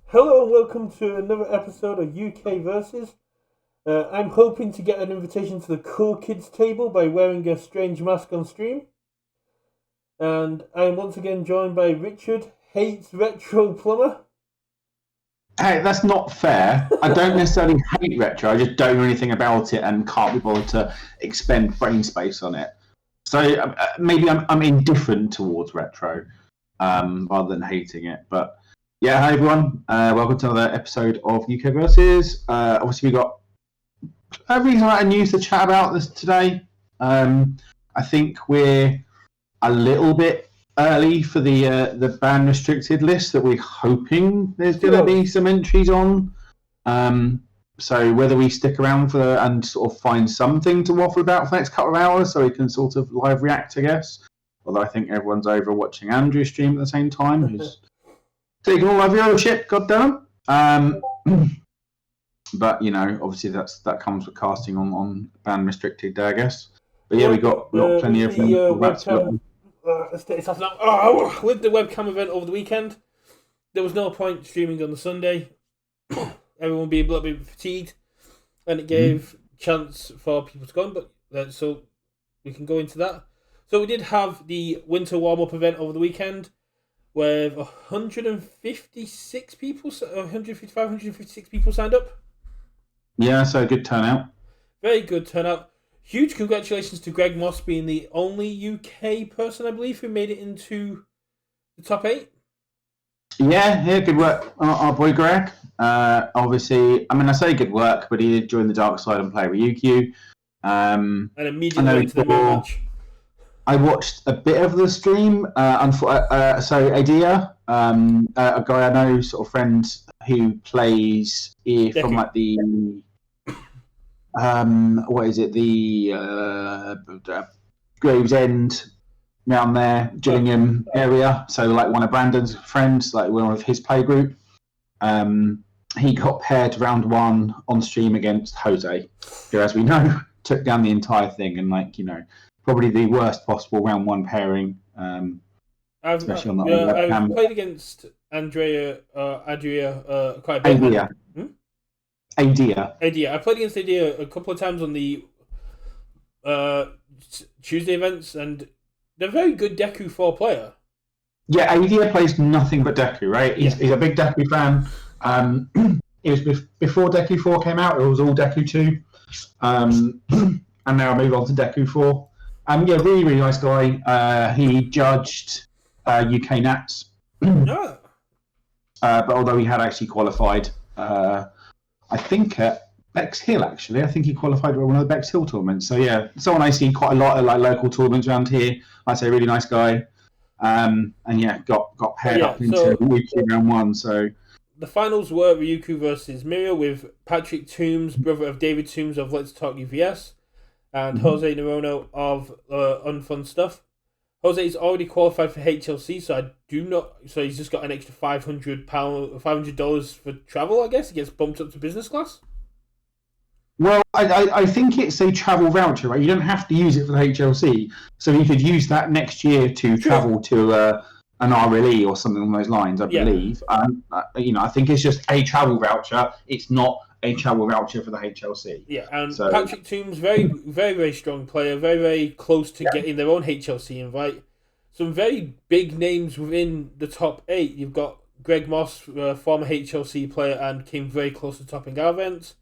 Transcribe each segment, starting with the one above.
Hello and welcome to another episode of UKVersus. I'm hoping to get an invitation to the Cool Kids table by wearing a strange mask on stream. And I'm once again joined by Richard Hates Retro Plumber. Hey, that's not fair. I don't necessarily hate retro. I just don't know anything about it and can't be bothered to expend brain space on it. So maybe I'm indifferent towards retro rather than hating it. But yeah, hi everyone. Welcome to another episode of UK Versus. Obviously, we got a reasonable amount of news to chat about this today. I think we're a little bit early for the ban restricted list that we're hoping there's going to be some entries on. So whether we stick around and sort of find something to waffle about for the next couple of hours so we can sort of live react, I guess. Although I think everyone's over watching Andrew stream at the same time, who's taking all our viewership, goddamn. But you know, obviously that comes with casting on ban restricted day, I guess. But yeah, we got plenty of webcam. With the webcam event over the weekend, there was no point streaming on the Sunday. Everyone being a little bit fatigued, and it gave chance for people to go on. But so we can go into that. So we did have the winter warm up event over the weekend with 156 people, 155, 156 people signed up. Yeah, so a good turnout. Very good turnout. Huge congratulations to Greg Moss being the only UK person, I believe, who made it into the top 8. Yeah, good work, our boy Greg. Obviously, I mean, I say good work, but he did join the dark side and play Ryukyu. And immediately went into the match. I watched a bit of the stream. So Adia, a guy I know, sort of friend who plays from like the what is it? The Gravesend around there, Gillingham area. So like one of Brandon's friends, like one of his playgroup. He got paired round 1 on stream against Jose, who, as we know, took down the entire thing, and like, you know, probably the worst possible round 1 pairing. Especially on the I've played against Adria quite a bit. Adia. I played against Adia a couple of times on the Tuesday events, and they're a very good Deku 4 player. Yeah, Adia plays nothing but Deku, right? He's a big Deku fan. It was before Deku 4 came out, it was all Deku 2. And now I move on to Deku 4. Yeah, really, really nice guy. He judged UK Nats. No. But although he had actually qualified, I think at Bexhill, actually. I think he qualified for one of the Bexhill tournaments. So yeah, someone I see quite a lot of like local tournaments around here. I'd say really nice guy. And yeah, got paired up into Ryukyu round 1. So the finals were Ryukyu versus Mirio with Patrick Toombs, brother of David Toombs of Let's Talk UVS, and Jose Narono of Unfun Stuff. Jose's already qualified for HLC, so he's just got an extra $500 for travel, I guess. He gets bumped up to business class. Well, I think it's a travel voucher, right? You don't have to use it for the HLC, so you could use that next year to travel to an RLE or something along those lines, I believe. You know, I think it's just a travel voucher. It's not a travel voucher for the HLC. Yeah, and so, Patrick Toombs, very, very, very strong player, very, very close to getting their own HLC invite. Some very big names within the top 8. You've got Greg Moss, former HLC player, and came very close to topping our event.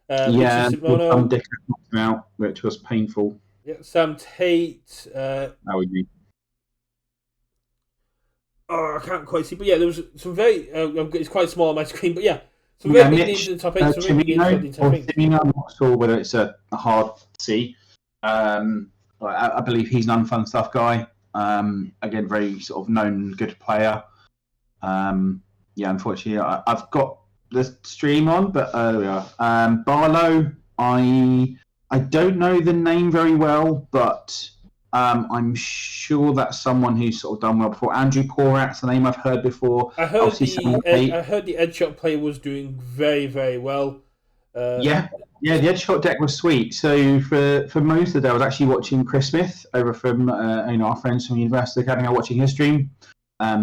Sam Dick knocked him out, which was painful. Yeah, Sam Tate. That would be. Oh, I can't quite see, but yeah, there was some very. It's quite small on my screen, but yeah, some very big names in the top 8. Some really big names in the top 8. I'm not sure whether it's a hard C. I believe he's an Unfun Stuff guy. Again, very sort of known good player. Unfortunately, I've got the stream on, but there we are. Barlow, I don't know the name very well, but I'm sure that's someone who's sort of done well before. Andrew Porat's the name I've heard before. I heard the Edgeshot player was doing very, very well. The Edgeshot deck was sweet. So for most of the day, I was actually watching Chris Smith over from our friends from University Academy. I was watching his stream.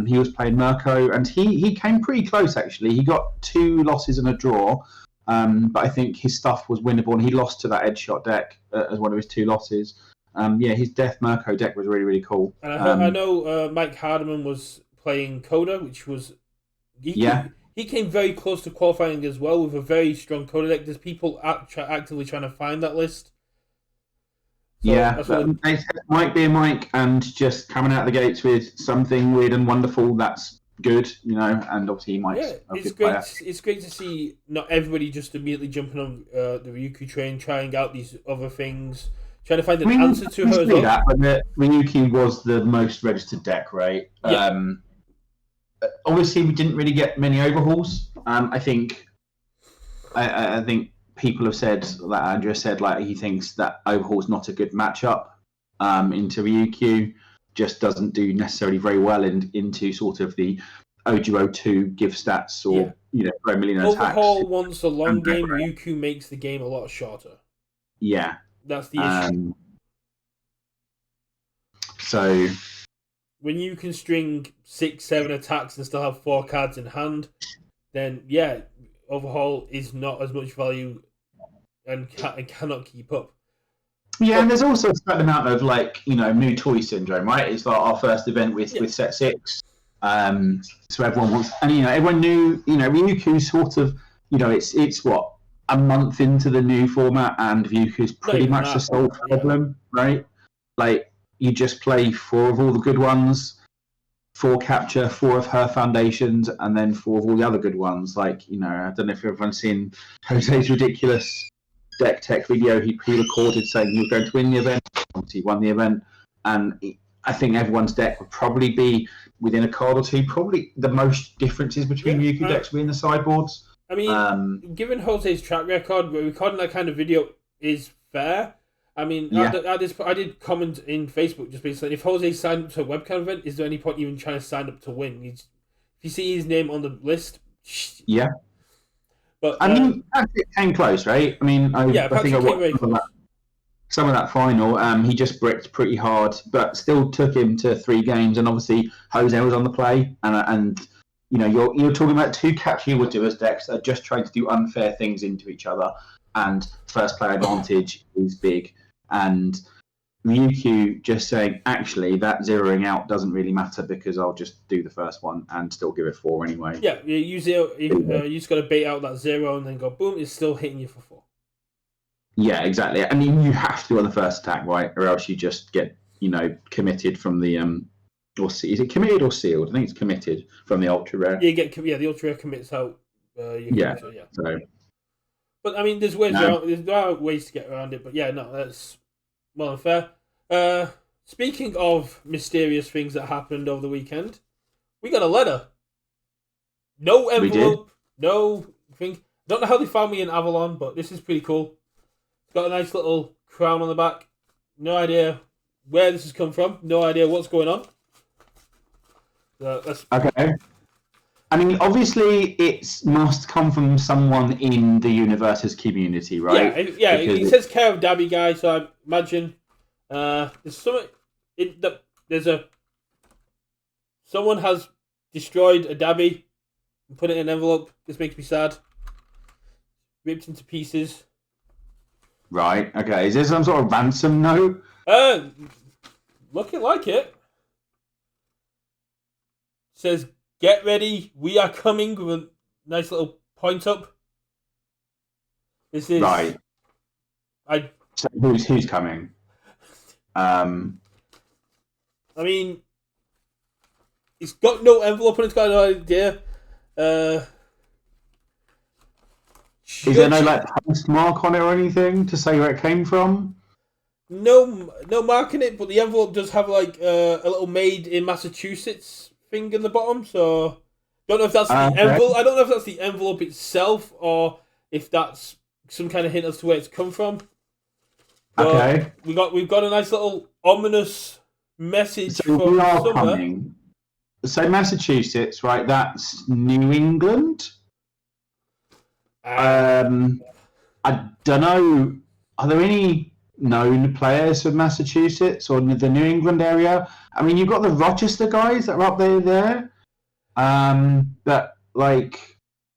He was playing Mirko, and he came pretty close, actually. He got 2 losses and a draw, but I think his stuff was winnable, and he lost to that Edge-Shot deck as one of his 2 losses. His Death Mirko deck was really, really cool. And I know Mike Hardiman was playing Coda, which was... He came very close to qualifying as well with a very strong Coda deck. There's people actively trying to find that list. So it might be a Mike, and just coming out the gates with something weird and wonderful, that's good, and obviously he might. Yeah, it's great. It's great to see not everybody just immediately jumping on the Ryuku train, trying out these other things, trying to find an answer to her as well. That, but the Ryuku was the most registered deck, right? Yeah. Obviously, we didn't really get many overhauls. I think people have said that Andrea said he thinks that overhaul's not a good matchup into Ryukyu, just doesn't do necessarily very well into sort of the Ojuo 2 give stats or throw a million attacks. Overhaul wants a long game. Ryukyu makes the game a lot shorter. Yeah, that's the issue. So when you can string 6-7 attacks and still have 4 cards in hand, then overhaul is not as much value and cannot keep up. Yeah, and there's also a certain amount of new toy syndrome, right? It's like our first event with set 6, so everyone wants, and everyone knew, Ryuku's sort of, it's what, a month into the new format, and Ryuku's pretty much the sole problem, right? You just play 4 of all the good ones, 4 capture, 4 of her foundations, and then 4 of all the other good ones. I don't know if everyone's seen Jose's ridiculous deck tech video he recorded saying he was going to win the event. Obviously, he won the event, and I think everyone's deck would probably be within a card or 2. Probably the most differences between Ryukyu decks being the sideboards. I mean, given Jose's track record, recording that kind of video is fair. I mean, I did comment in Facebook just basically, if Jose signed up to a webcam event, is there any point even trying to sign up to win? If you see his name on the list, yeah. But it came close, right? I mean, I think I watched some of that final. He just bricked pretty hard, but still took him to 3 games. And obviously, Jose was on the play, and you're talking about 2 capture with Duas decks that are just trying to do unfair things into each other, and first player advantage is big. And Ryukyu just saying, actually, that zeroing out doesn't really matter because I'll just do the first one and still give it 4 anyway. Yeah, you just got to bait out that 0 and then go boom, it's still hitting you for 4. Yeah, exactly. I mean, you have to on the first attack, right? Or else you just get, committed from the or is it committed or sealed? I think it's committed from the ultra rare. Yeah, the ultra rare commits out. So. But I mean, there are ways to get around it. But that's well and fair. Speaking of mysterious things that happened over the weekend, we got a letter. No envelope, no thing. Don't know how they found me in Avalon, but this is pretty cool. It's got a nice little crown on the back. No idea where this has come from. No idea what's going on. Okay. I mean, obviously, it must come from someone in the UKVersus community, right? Yeah. It says That Dabi Guy, so I imagine there's something. Someone has destroyed a Dabi and put it in an envelope. This makes me sad. Ripped into pieces. Right. Okay. Is there some sort of ransom note? Looking like it. Says, "Get ready, we are coming," with a nice little point up. This is right. So who's coming? I mean, it's got no envelope and it's got no idea. Is there no postmark on it or anything to say where it came from? No mark in it, but the envelope does have a little "made in Massachusetts" thing in the bottom. So don't know if that's the envelope. I don't know if that's the envelope itself or if that's some kind of hint as to where it's come from. But okay, we've got a nice little ominous message so from we are somewhere. Coming. So Massachusetts, right? That's New England. I don't know. Are there any known players from Massachusetts or the New England area. I mean, you've got the Rochester guys that are up there. But like,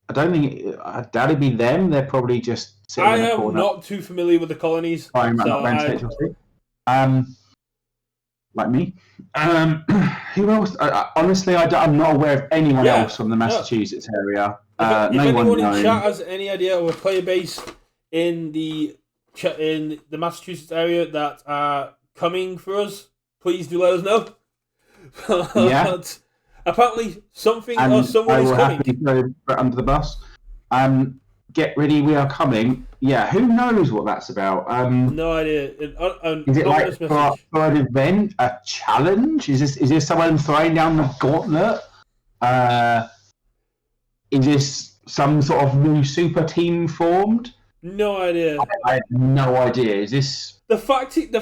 I don't think that'd be them. They're probably just sitting in the corner. I am not too familiar with the colonies. Like me. Who else? Honestly, I'm not aware of anyone else from the Massachusetts area. If anyone in chat has any idea of a player base in the Massachusetts area that are coming for us, please do let us know. But apparently, something or someone is coming. I will happily go under the bus. Get ready, we are coming. Yeah, who knows what that's about? No idea. Is it like for an event, a challenge? Is this someone throwing down the gauntlet? Is this some sort of new super team formed? No idea. I have no idea. Is this the fact it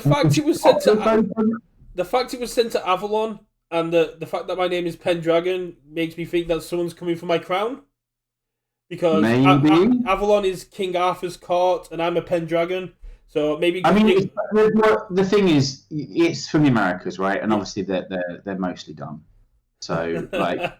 was sent to the fact it was sent to Avalon, and the fact that my name is Pendragon makes me think that someone's coming for my crown. Because Avalon is King Arthur's court, and I'm a Pendragon, so maybe. I mean, the thing is, it's from the Americas, right? And obviously, they're mostly dumb. So, like,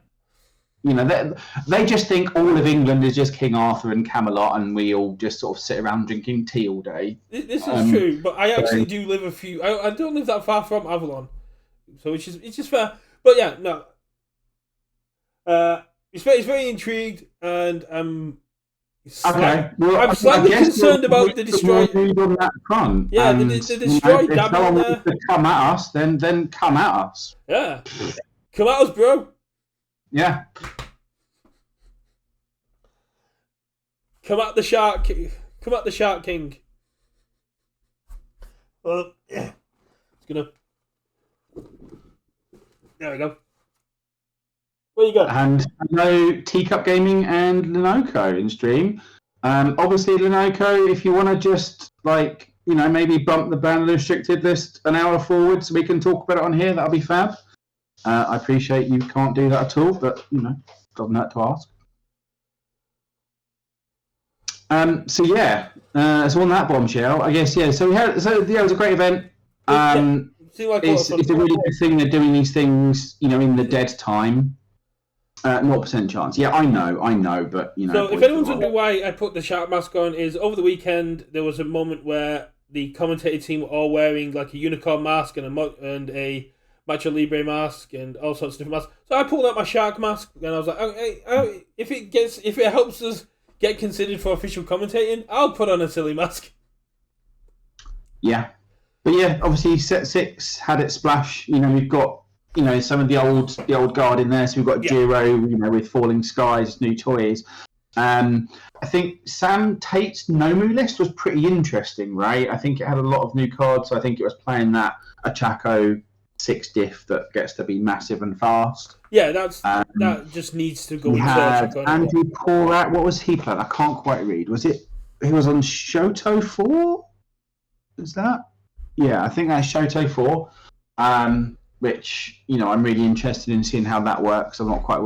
you know, they just think all of England is just King Arthur and Camelot, and we all just sort of sit around drinking tea all day. This is true, but I actually do live a few. I don't live that far from Avalon, so it's just fair. But yeah, no. He's very intrigued, and I'm slightly concerned about the destroy. On that front. Yeah, the destroy Dabi on there. To come at us, then come at us. Yeah, come at us, bro. Yeah. Come at the shark. Come at the Shark King. Well, yeah. It's gonna. There we go. Where you go? And hello, Teacup Gaming and Lenoco in stream. Obviously, Lenoco, if you want to just maybe bump the ban restricted list an hour forward so we can talk about it on here, that'll be fab. I appreciate you can't do that at all, but doesn't hurt to ask. So on that bombshell, I guess So it was a great event. It's a really good thing they're doing these things, in the dead time. 0% chance. Yeah, I know, but So if anyone's wondering why I put the shark mask on, is over the weekend there was a moment where the commentator team were all wearing like a unicorn mask and a Macho Libre mask and all sorts of different masks. So I pulled out my shark mask and I was like, if it helps us get considered for official commentating, I'll put on a silly mask. Yeah, but yeah, obviously set 6 had it splash. We've got. Some of the old guard in there. So we've got Giro, with Falling Skies, new toys. I think Sam Tate's Nomu list was pretty interesting, right? I think it had a lot of new cards. So I think it was playing that Achako 6 diff that gets to be massive and fast. Yeah, that just needs to go. We had Andrew Porat. What was he playing? I can't quite read. Was it? He was on Shoto 4. Is that? Yeah, I think that's Shoto 4. Which I'm really interested in seeing how that works. I've not quite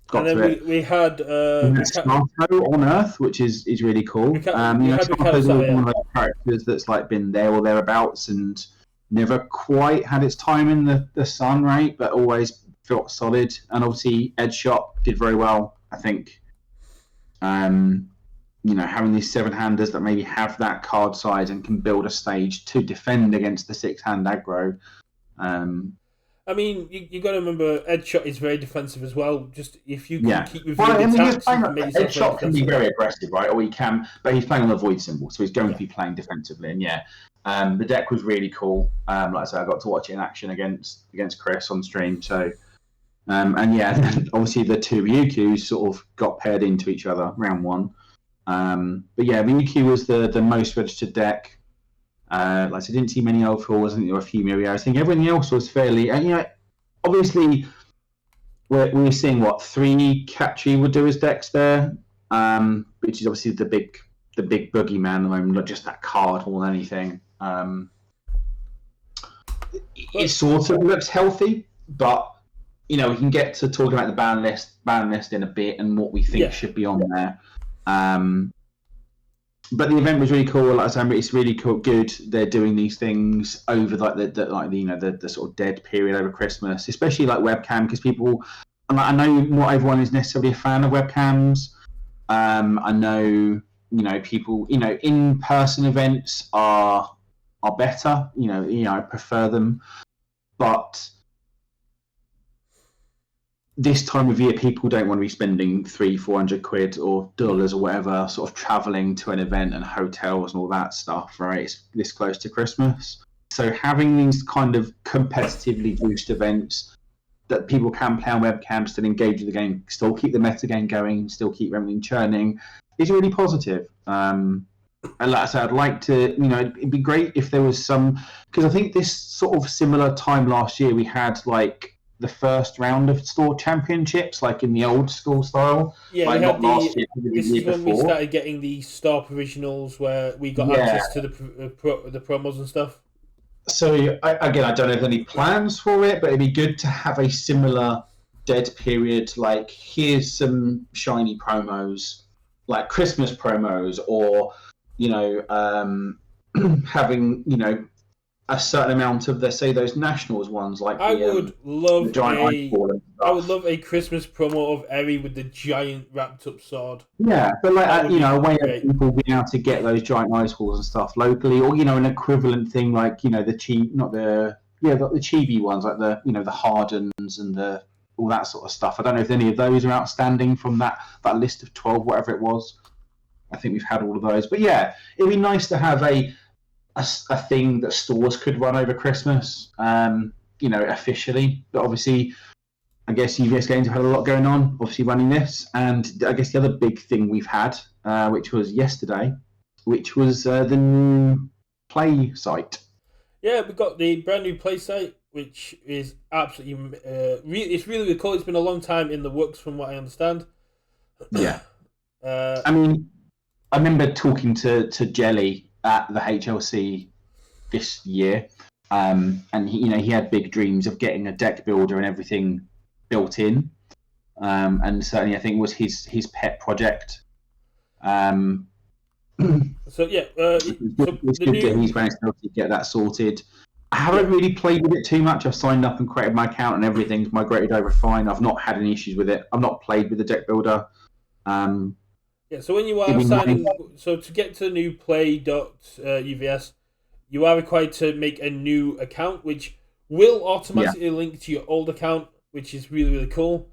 got to it. We had Smarto on Earth, which is really cool. Smarto's one of those characters that's been there or thereabouts and never quite had its time in the sun, right? But always felt solid. And obviously, Ed Shop did very well. I think. Having these 7-handers that maybe have that card size and can build a stage to defend against the 6-hand aggro. I mean, you got to remember, Ed Shot is very defensive as well. Just if you can keep reviewing the attacks, Ed Shot can be very aggressive, right? Or he can, but he's playing on the void symbol, so he's going to be playing defensively. And the deck was really cool. Like I said, I got to watch it in action against Chris on stream. So, obviously the two Ryukyus sort of got paired into each other round 1. But yeah, Ryukyu was the most registered deck. I didn't see many Alpha, wasn't there? A few Mirio. I think everything else was fairly. Obviously, we're seeing 3 Catchy would do his decks there, which is obviously the big boogeyman at the moment, not just that card more than anything. It sort of looks healthy, but we can get to talking about the ban list in a bit and what we think should be on there. but the event was really cool. Like I said, it's really cool, good. They're doing these things over like the sort of dead period over Christmas, especially like webcam, because people. And I know not everyone is necessarily a fan of webcams. I know people. In-person events are better. I prefer them, but this time of year, people don't want to be spending £300-400 or dollars or whatever, sort of traveling to an event and hotels and all that stuff, right? It's this close to Christmas. So having these kind of competitively boost events that people can play on webcam, still engage with the game, still keep the meta game going, still keep everything churning, is really positive. And like I said, I'd like to, it'd be great if there was some, because I think this sort of similar time last year, we had like the first round of store championships, like in the old school style. Yeah, like we had last year, this is when we started getting the star provisionals where we got access to the promos and stuff. So I don't know if there's any plans for it, but it'd be good to have a similar dead period. Like, here's some shiny promos, like Christmas promos, or having a certain amount of, let's say, those nationals ones, like I would love a Christmas promo of Eri with the giant wrapped up sword. Yeah, but like a way of people being able to get those giant ice balls and stuff locally, or an equivalent thing like the chibi ones, like the Hardens and all that sort of stuff. I don't know if any of those are outstanding from that list of 12, whatever it was. I think we've had all of those, but yeah, it'd be nice to have a thing that stores could run over Christmas, officially. But obviously, I guess UVS Games have had a lot going on, obviously running this. And I guess the other big thing we've had, which was yesterday, which was the new play site. Yeah, we got the brand new play site, which is absolutely it's really, really cool. It's been a long time in the works, from what I understand. Yeah. I mean, I remember talking to Jelly at the HLC this year, and he had big dreams of getting a deck builder and everything built in, and certainly I think it was his pet project. So yeah, it's good that he's managed to get that sorted. I haven't really played with it too much. I've signed up and created my account and everything's migrated over fine. I've not had any issues with it. I've not played with the deck builder. Yeah, so when you are signing, so to get to new play.uvs, you are required to make a new account, which will automatically link to your old account, which is really, really cool.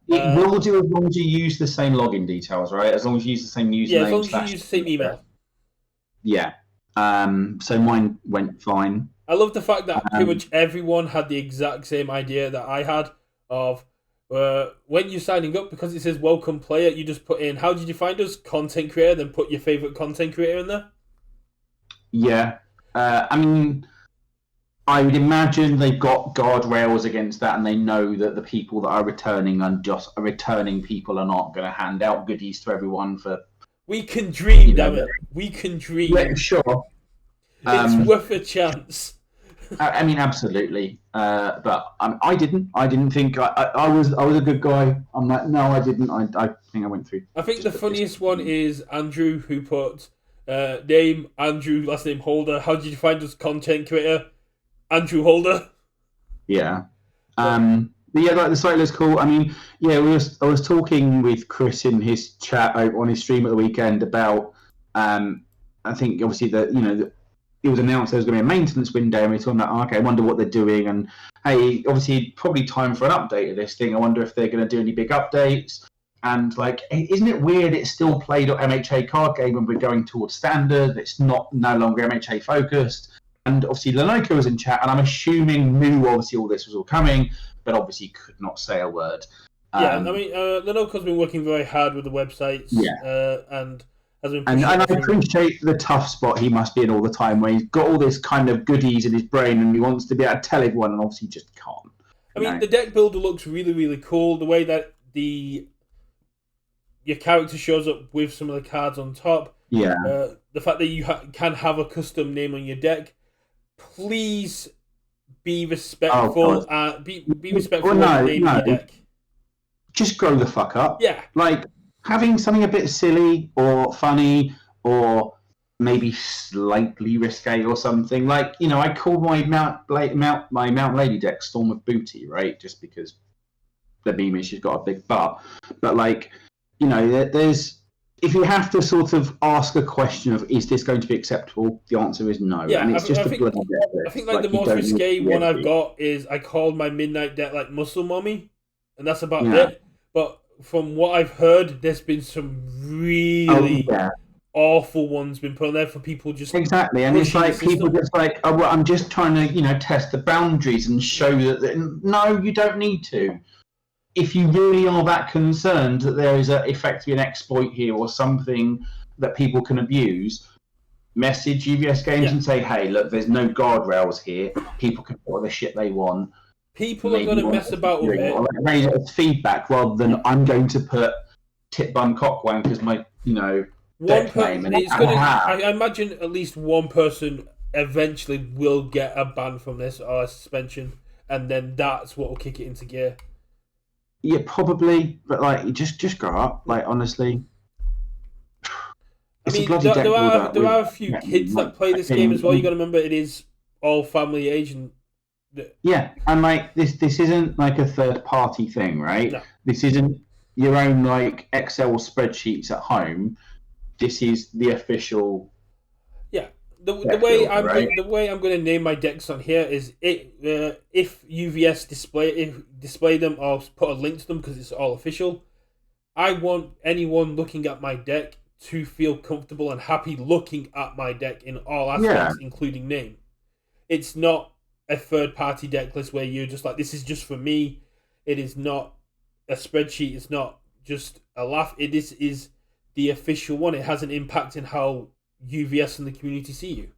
It will do as long as you use the same login details, right? As long as you use the same username. Yeah, as long as you use the same email. Yeah. So mine went fine. I love the fact that pretty much everyone had the exact same idea that I had of when you're signing up, because it says welcome player, you just put in, how did you find us? Content creator, then put your favourite content creator in there. Yeah. I mean, I would imagine they've got guardrails against that, and they know that the people that are returning people are not going to hand out goodies to everyone for... We can dream, damn it. We can dream. Yeah, sure. It's worth a chance. I mean, absolutely. But I didn't think I was a good guy. I'm like, no, I didn't. I think I went through. I think the funniest one is Andrew, who put name Andrew, last name Holder. How did you find us? Content creator Andrew Holder. Yeah. But yeah, like the site looks cool. I mean, yeah, I was talking with Chris in his chat on his stream at the weekend about I think obviously that it was announced there was going to be a maintenance window, and we were talking about, okay, I wonder what they're doing, and hey, obviously probably time for an update of this thing. I wonder if they're going to do any big updates. And like, isn't it weird it's still played on MHA card game when we're going towards standard? It's no longer MHA focused. And obviously Lenoco was in chat, and I'm assuming knew obviously all this was all coming, but obviously could not say a word. Yeah, I mean, Lenoco's been working very hard with the websites, and I appreciate the tough spot he must be in all the time, where he's got all this kind of goodies in his brain and he wants to be able to tell everyone, and obviously just can't. I mean, the deck builder looks really, really cool. The way that your character shows up with some of the cards on top. Yeah. The fact that you can have a custom name on your deck. Please be respectful. Be respectful of the name of your deck. Just grow the fuck up. Yeah. Like, having something a bit silly or funny or maybe slightly risque or something. Like, I called my Mount Lady deck Storm of Booty, right? Just because the meme is she's got a big butt. But like, there's if you have to sort of ask a question of is this going to be acceptable, the answer is no. Yeah, And it's just I a think bloody I think like the most risque one I've got is I called my midnight deck like Muscle Mommy, and that's about it. But from what I've heard, there's been some really awful ones been put on there for people just exactly, and it's like people just like, oh, well, I'm just trying to test the boundaries and show that no, you don't need to. If you really are that concerned that there is effectively an exploit here or something that people can abuse, message UVS Games and say, hey, look, there's no guardrails here. People can put the shit they want. People are going to mess about with it. Raise it as feedback rather than I'm going to put tit bum cockwank as my, deck name. And I imagine at least one person eventually will get a ban from this or a suspension, and then that's what will kick it into gear. Yeah, probably, but like, just grow up. Like, honestly, I mean, there are a few kids that play this game as well. You got to remember, it is all family age, and yeah, and like this isn't like a third party thing, right? No. This isn't your own like Excel spreadsheets at home. This is the official. Yeah, the way I'm going to name my decks on here is if UVS display them or put a link to them because it's all official. I want anyone looking at my deck to feel comfortable and happy looking at my deck in all aspects, including name. It's not a third-party deck list where you're just like, this is just for me. It is not a spreadsheet. It's not just a laugh. This is the official one. It has an impact in how UVS and the community see you.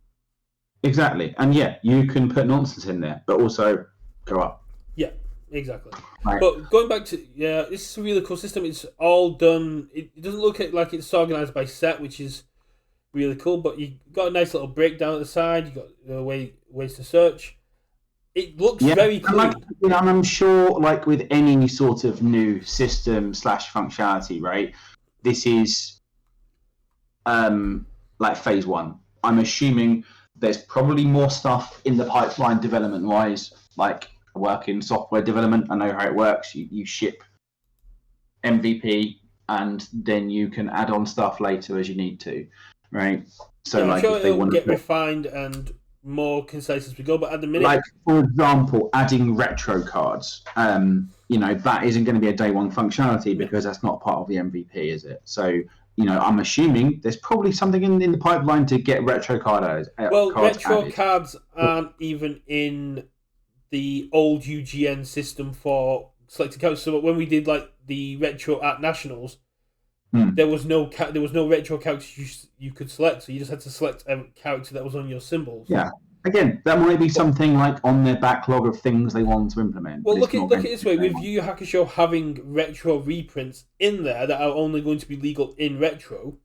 Exactly. And yeah, you can put nonsense in there, but also go up. Yeah, exactly. Right. But going back to, this is a really cool system. It's all done. It doesn't look like it's organized by set, which is really cool, but you got a nice little breakdown at the side. You got ways to search. It looks very clean. And I'm sure, like with any sort of new system / functionality, right? This is like phase one. I'm assuming there's probably more stuff in the pipeline development wise. Like I work in software development, I know how it works. You ship MVP and then you can add on stuff later as you need to, right? So yeah, like, I'm sure if they it'll get refined and more concise as we go, but at the minute, like for example, adding retro cards, that isn't going to be a day one functionality because that's not part of the MVP, is it? So I'm assuming there's probably something in the pipeline to get retro cards. Cards aren't even in the old UGN system for selected characters. So when we did like the retro at Nationals, there was no retro characters you could select, so you just had to select a character that was on your symbols. Yeah. Again, that might be something like on their backlog of things they want to implement. Well, look at it this way: with Yu Yu Hakusho having retro reprints in there that are only going to be legal in retro,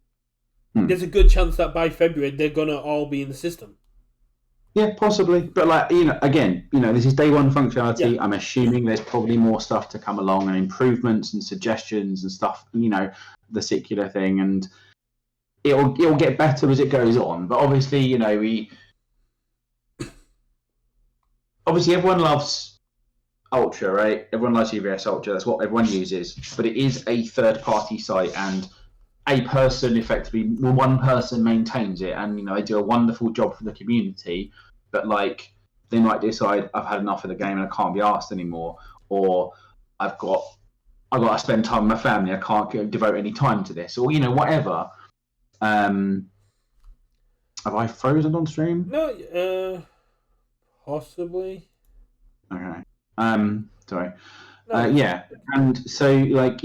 there's a good chance that by February they're gonna all be in the system. Yeah, possibly, but like again, this is day one functionality. Yeah. I'm assuming there's probably more stuff to come along and improvements and suggestions and stuff. The circular thing, and it'll get better as it goes on. But obviously, obviously everyone loves Ultra, right? Everyone loves UVS Ultra. That's what everyone uses. But it is a third-party site, and one person maintains it, and they do a wonderful job for the community. But like, they might decide I've had enough of the game and I can't be asked anymore, or I've got to spend time with my family. I can't devote any time to this, or whatever. Have I frozen on stream? No, possibly. Okay. Sorry. No. Yeah, and so like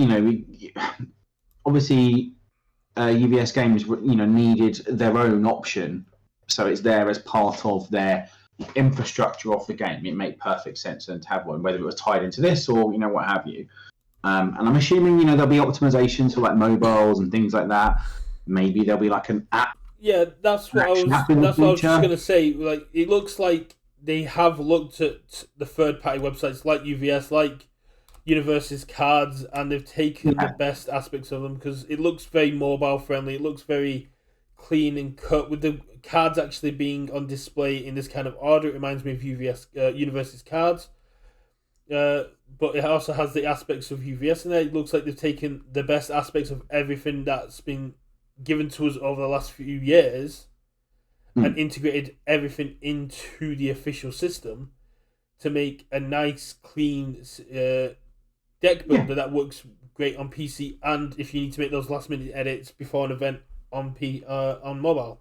obviously, UVS Games needed their own option, so it's there as part of their infrastructure of the game. It made perfect sense to have one, whether it was tied into this or what have you. And I'm assuming there'll be optimizations for like mobiles and things like that. Maybe there'll be like an app. Yeah, that's what I was just gonna say. Like, it looks like they have looked at the third-party websites like UVS, like UKVersus cards, and they've taken the best aspects of them because it looks very mobile friendly. It looks very clean and cut with the cards actually being on display in this kind of order. It reminds me of UVersus cards. But it also has the aspects of UVS in there. It looks like they've taken the best aspects of everything that's been given to us over the last few years and integrated everything into the official system to make a nice, clean deck builder that works great on PC, and if you need to make those last-minute edits before an event on mobile.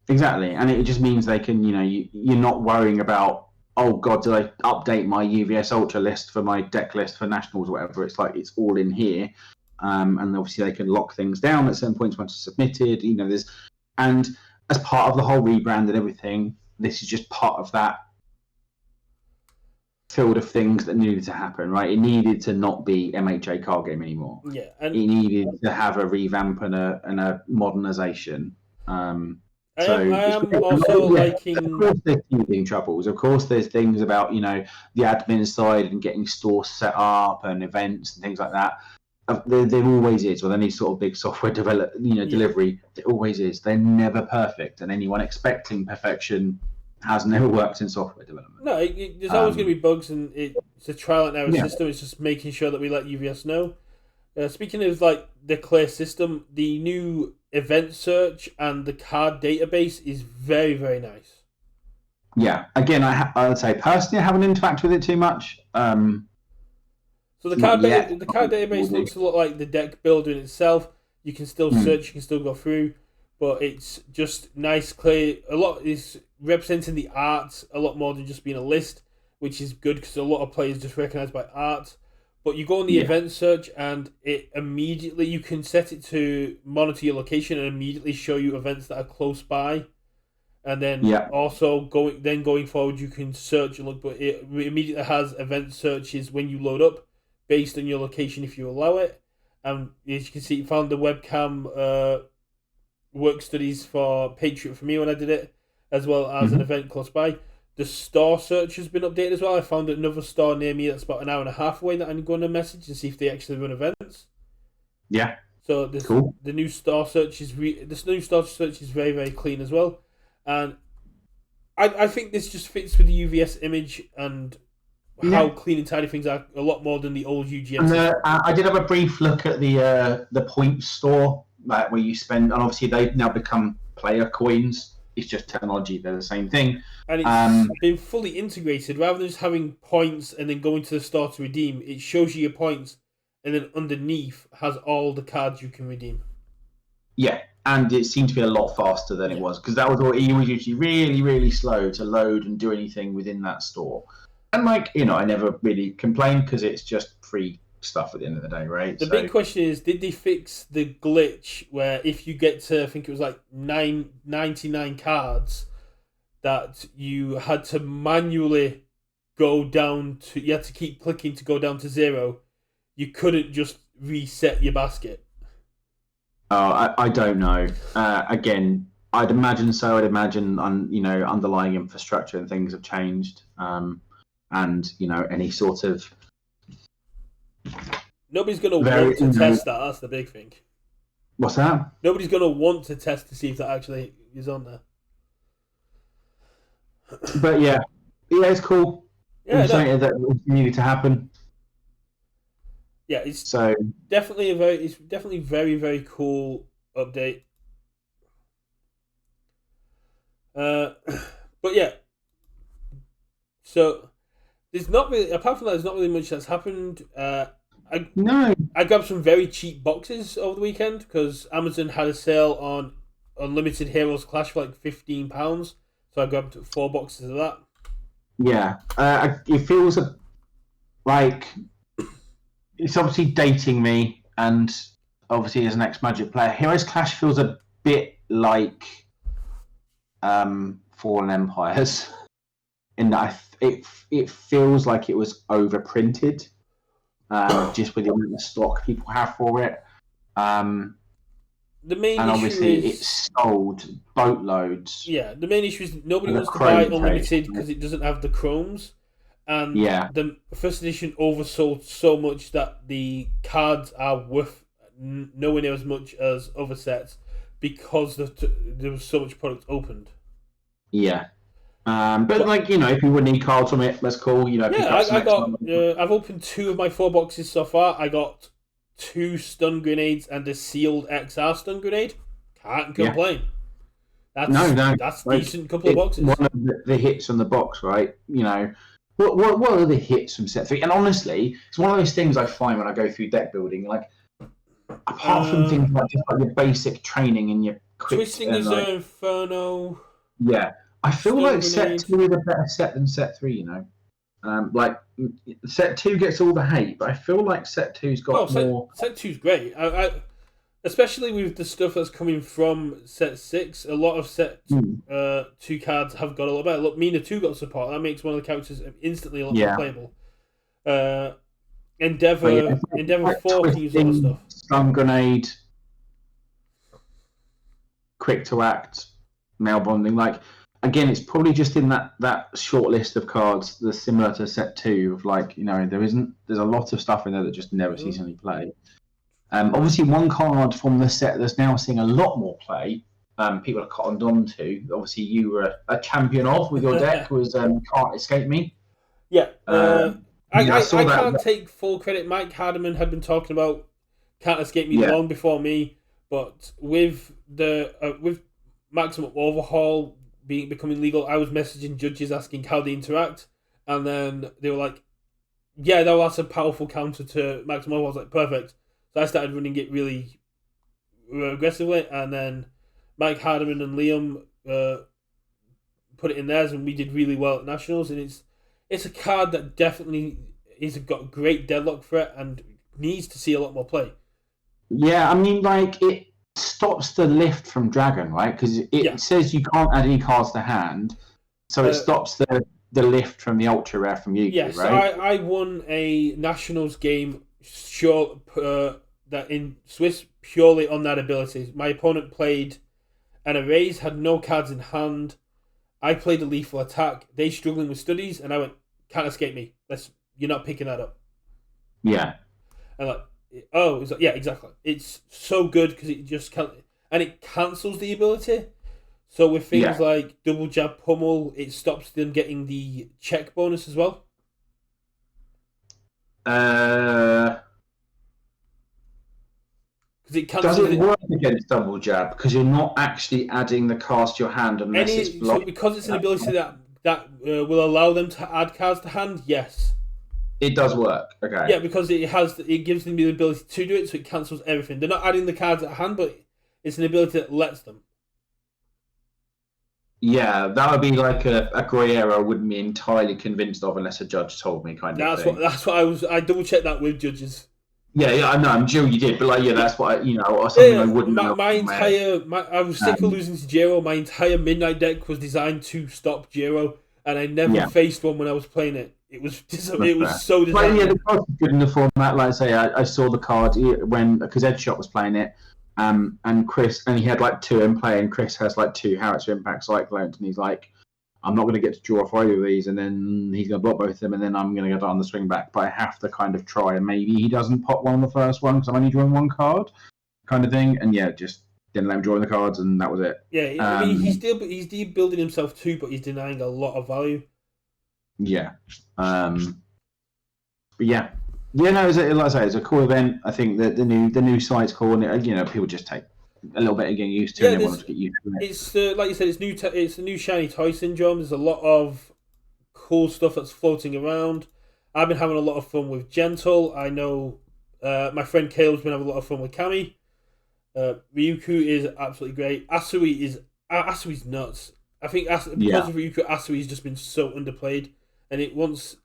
Exactly, and it just means they can, you're not worrying about, oh god, did I update my UVS Ultra list for my deck list for Nationals or whatever. It's like it's all in here, and obviously they can lock things down at certain points once it's submitted. And as part of the whole rebrand and everything, this is just part of that field of things that needed to happen, right? It needed to not be MHA card game anymore. Yeah, and it needed to have a revamp and a modernization. I am also liking. Of course, there's teething troubles. Of course, there's things about the admin side and getting stores set up and events and things like that. There always is with any sort of big software delivery. It always is. They're never perfect, and anyone expecting perfection has never worked in software development. No, there's always going to be bugs, and it's a trial and error system. It's just making sure that we let UVS know. Speaking of the clear system, the new event search and the card database is very, very nice. Yeah, again, I would say personally, I haven't interacted with it too much. So the card database looks a lot like the deck builder in itself. You can still search, you can still go through, but it's just nice, clear. A lot is representing the art a lot more than just being a list, which is good because a lot of players just recognize by art. But you go on the event search and it immediately, you can set it to monitor your location and immediately show you events that are close by. And then also going forward, you can search and look, but it immediately has event searches when you load up based on your location if you allow it. And as you can see, it found the webcam work studies for Patriot for me when I did it, as well as an event close by. The store search has been updated as well. I found another store near me that's about an hour and a half away that I'm going to message and see if they actually run events. Yeah. So cool. The new store search is very, very clean as well, and I think this just fits with the UVS image and how clean and tidy things are a lot more than the old UGN. I did have a brief look at the points store, where you spend, and obviously they've now become player coins. It's just technology; they're the same thing. And it's been fully integrated. Rather than just having points and then going to the store to redeem, it shows you your points, and then underneath has all the cards you can redeem. Yeah, and it seemed to be a lot faster than it was, because it was usually really, really slow to load and do anything within that store. And I never really complained because it's just free stuff at the end of the day, right? The big question is, did they fix the glitch where if you get to, I think it was 99 cards, that you had to manually go down to, you had to keep clicking to go down to 0. You couldn't just reset your basket. Oh, I don't know. Again, I'd imagine so. I'd imagine underlying infrastructure and things have changed. And any sort of nobody's going to want to test that. That's the big thing. What's that? Nobody's going to want to test to see if that actually is on there. But yeah, it's cool. It's something that needed to happen. Yeah, it's definitely very, very cool update. But yeah, so there's not really, apart from that, there's not really much that's happened. I grabbed some very cheap boxes over the weekend because Amazon had a sale on Unlimited Heroes Clash for £15. So I grabbed 4 boxes of that. Yeah, it feels like it's obviously dating me, and obviously as an ex-Magic player, Heroes Clash feels a bit like Fallen Empires, in that it feels like it was overprinted, just with the amount of stock people have for it. The main and issue obviously is it's sold boatloads. Yeah, the main issue is nobody wants to buy Unlimited because it doesn't have the chromes. And the first edition oversold so much that the cards are worth nowhere near as much as other sets. because there was so much product opened. Yeah. But like, if you would need cards from it, that's cool. Pick Yeah, up some I extra got. ones. I've opened 2 of my 4 boxes so far. I got 2 stun grenades and a sealed XR stun grenade. Can't Yeah. complain. No. That's Like, decent couple of boxes. one of the hits on the box, right? What are the hits from set 3? And honestly, it's one of those things I find when I go through deck building. Like, apart from things like just like your basic training and your quick Twisting and Reserve Inferno. yeah, I feel Stun like grenade. set 2 is a better set than set 3. Like set 2 gets all the hate, but I feel like set 2's got more. Set 2's great. I especially with the stuff that's coming from set 6. A lot of set 2 cards have got a lot better. Look, Mina 2 got support. That makes one of the characters instantly a lot more playable. Endeavor 4 can use a lot of stuff. Stun grenade, quick to act, mail bonding. Like, again, it's probably just in that short list of cards that's similar to set 2 of like, there's a lot of stuff in there that just never sees any play. Obviously, one card from the set that's now seeing a lot more play, people are cottoned on to. Obviously, you were a champion of with your deck was Can't Escape Me. Yeah. I can't that. take full credit. Mike Hardiman had been talking about Can't Escape Me long before me, but with with Maximum Overhaul becoming legal, I was messaging judges asking how they interact, and then they were like, "Yeah, that's a powerful counter to Maximum Overhaul." I was like, "Perfect." So I started running it really aggressively, and then Mike Hardiman and Liam put it in theirs, and we did really well at Nationals. And it's a card that definitely is got great deadlock for it and needs to see a lot more play. Yeah, I mean, like, it stops the lift from Dragon, right? Because it says you can't add any cards to hand, so it stops the lift from the ultra rare from Yuki, yes, right? So I won a Nationals game that in Swiss purely on that ability. My opponent played an erase, had no cards in hand. I played a lethal attack. They struggling with studies, and I went, "Can't Escape Me. You're not picking that up." Yeah. And yeah, exactly. It's so good because it just it cancels the ability. So with things like double jab pummel, it stops them getting the check bonus as well. Does it work against double jab? Because you're not actually adding the cast to your hand unless it's blocked. So because it's an ability that will allow them to add cards to hand, yes. It does work, okay. Yeah, because it gives them the ability to do it, so it cancels everything. They're not adding the cards at hand, but it's an ability that lets them. Yeah, that would be like a grey area I wouldn't be entirely convinced of unless a judge told me, kind of thing. That's what I double checked that with judges. Yeah, I know. I'm sure you did, but that's what or something I wouldn't know. I was sick of losing to Jiro. My entire midnight deck was designed to stop Jiro, and I never faced one when I was playing it. It was so disappointing. Well, the card was good in the format. Like I say, I saw the card because Edshot was playing it, and Chris, and he had like 2 in play, and Chris has like 2 Howitzer Impact Cyclones, and he's like, I'm not going to get to draw for either of these, and then he's going to block both of them, and then I'm going to go down the swing back, but I have to kind of try, and maybe he doesn't pop one on the first one because I'm only drawing 1 card, kind of thing, and just didn't let him draw the cards, and that was it. Yeah, I mean, he's building himself too, but he's denying a lot of value. Yeah. But yeah. Yeah, no, like I say, it's a cool event. I think that the new site's cool, and people just take a little bit of getting used to, and they want to get used to it. It's like you said, it's the new shiny toy syndrome. There's a lot of cool stuff that's floating around. I've been having a lot of fun with Gentle. I know my friend Kale's been having a lot of fun with Kami. Ryuku is absolutely great. Asui's nuts. I think because of Ryuku, Asui's just been so underplayed, and once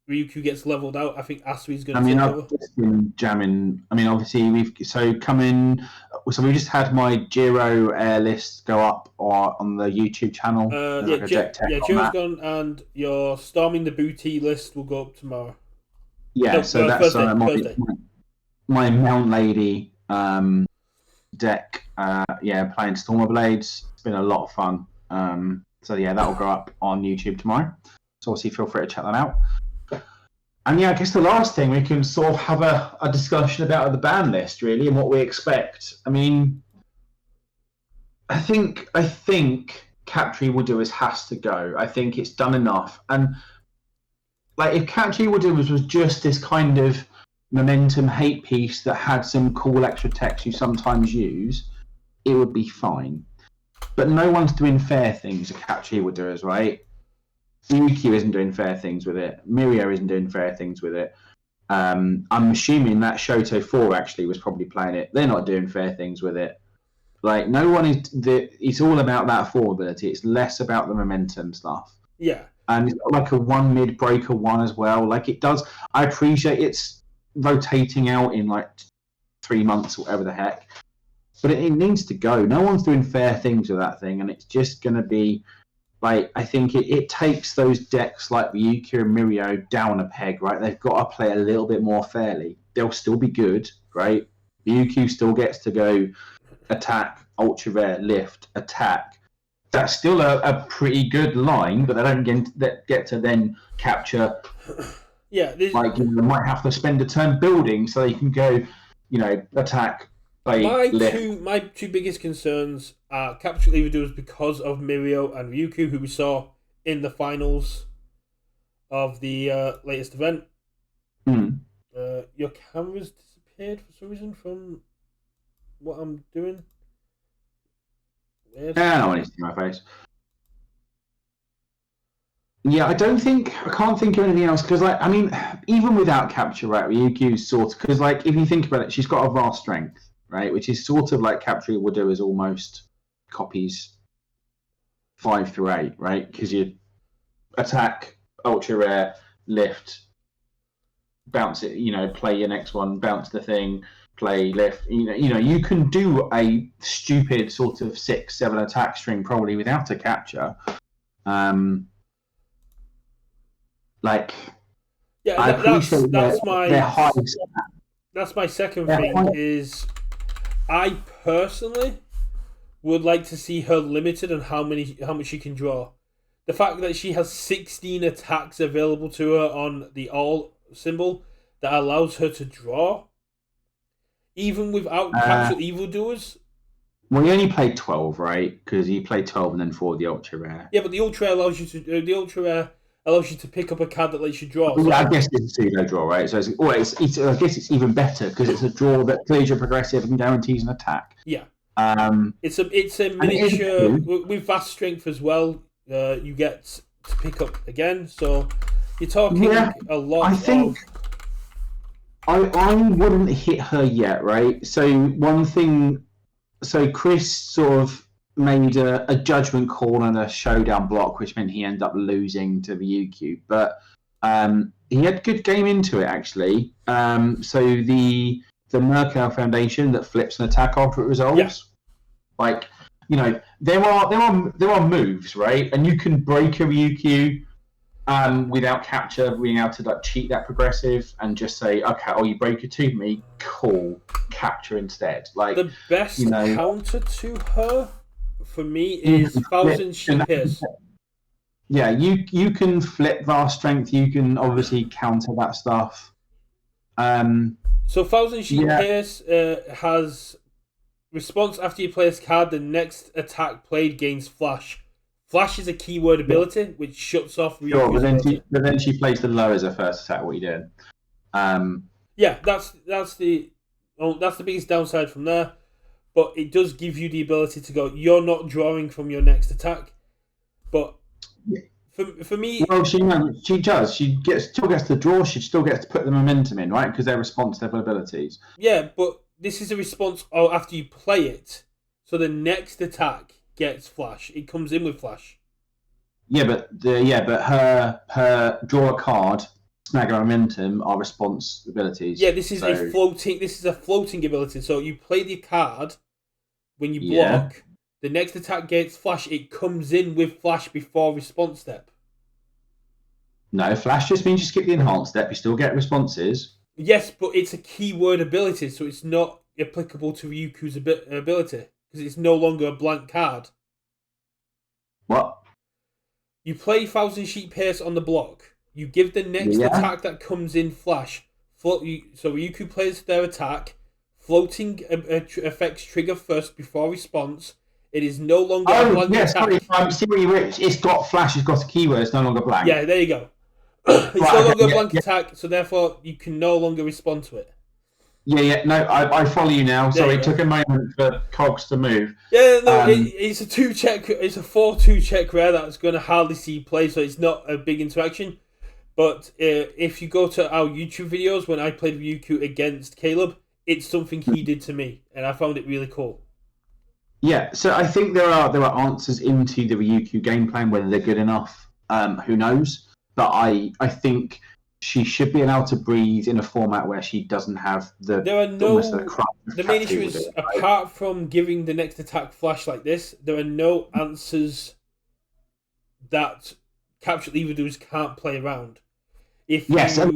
Ryuku gets leveled out, I think Asui's going to take over. I've just been jamming. I mean, obviously we just had my Jiro air list go up on the YouTube channel. Jiro's gone, and your Storming the Booty list will go up tomorrow. Yeah, that's Thursday. My Mount Lady deck. Playing Stormer Blades. It's been a lot of fun. That'll go up on YouTube tomorrow. So obviously feel free to check that out. And I guess the last thing we can sort of have a discussion about the ban list, really, and what we expect. I mean, I think Capture Evildoers has to go. I think it's done enough. And like if Capture Evildoers was just this kind of momentum hate piece that had some cool extra text you sometimes use, it would be fine. But no one's doing fair things at Capture Evildoers, right? UQ isn't doing fair things with it. Mirio isn't doing fair things with it. I'm assuming that Shoto 4 actually was probably playing it. They're not doing fair things with it. Like, no one is. It's all about that 4 ability. It's less about the momentum stuff. Yeah. And it's got like a 1 mid breaker 1 as well. Like, it does. I appreciate it's rotating out in like 3 months or whatever the heck. But it needs to go. No one's doing fair things with that thing. And it's just going to be. Like, I think it takes those decks like Ryukyu and Mirio down a peg, right? They've got to play a little bit more fairly. They'll still be good, right? Ryukyu still gets to go attack, ultra rare, lift, attack. That's still a pretty good line, but they don't get to then capture. Yeah, like they might have to spend a turn building so they can go, attack. My two biggest concerns are Capture Evildoers because of Mirio and Ryukyu, who we saw in the finals of the latest event. Your camera's disappeared for some reason from what I'm doing. Weird. I don't want to see my face. Yeah, I can't think of anything else because, even without capture, right, Ryukyu's sort of, because, if you think about it, she's got a vast strength, right, which is sort of like Capture Evildoers almost copies 5 through 8, right, because you attack, ultra rare, lift, bounce it, play your next one, bounce the thing, play, lift. You can do a stupid sort of 6-7 attack string probably without a capture. That's my second thing. Is I personally would like to see her limited on how much she can draw. The fact that she has 16 attacks available to her on the all symbol that allows her to draw, even without Capture Evildoers. Well, you only played 12, right? Because you played 12 and then 4 the ultra rare. Yeah, but the ultra rare allows you to pick up a card that lets you draw. So. Yeah, I guess it's a pseudo draw, right? So I guess it's even better because it's a draw that clears your progressive and guarantees an attack. Yeah. It's a miniature with vast strength as well. You get to pick up again, so you're talking a lot. I think I wouldn't hit her yet, right? So Chris sort of made a judgment call on a showdown block, which meant he ended up losing to the UQ. But he had a good game into it, actually. So the Merkel Foundation that flips an attack after it resolves, there are moves, right? And you can break a UQ without capture, being able to cheat that progressive and just say, okay, you break it to me, cool, capture instead. The best counter to her for me is Thousand Sheep Pierce. Yeah, you can flip vast strength. You can obviously counter that stuff. So Thousand Sheep Pierce has response after you play this card. The next attack played gains flash. Flash is a keyword ability which shuts off. Sure, but then she plays the low as her first attack. What are you doing? Yeah, that's the biggest downside from there. But it does give you the ability to go. You're not drawing from your next attack, but for me, well, she does. She still gets to draw. She still gets to put the momentum in, right? Because they're response level abilities. Yeah, but this is a response after you play it. So the next attack gets flash. It comes in with flash. Yeah, but her draw a card, snag a momentum are response abilities. Yeah, this is a floating ability. So you play the card when you block. Yeah. The next attack gets flash. It comes in with flash before response step. No, flash just means you skip the enhanced step. You still get responses. Yes, but it's a keyword ability, so it's not applicable to Ryukyu's ability because it's no longer a blank card. What? You play Thousand Sheep Pierce on the block. You give the next attack that comes in flash. So Ryukyu plays their attack. Floating effects trigger first before response. It is no longer a blank attack. Sorry, it's got flash, it's got a keyword, it's no longer blank. Yeah, there you go. It's no longer a blank attack, so therefore you can no longer respond to it. No, I follow you now. Sorry, it took a moment for cogs to move. Yeah, no, it's a 2-check, it's a 4-2 check rare that's going to hardly see play, so it's not a big interaction. But if you go to our YouTube videos, when I played Ryuku against Caleb, it's something he did to me, and I found it really cool. Yeah, so I think there are answers into the Ryuku game plan, whether they're good enough, who knows? But I think she should be allowed to breathe in a format where she doesn't have the main issue is, apart from giving the next attack flash like this, there are no answers that capture evildoers can't play around. Capture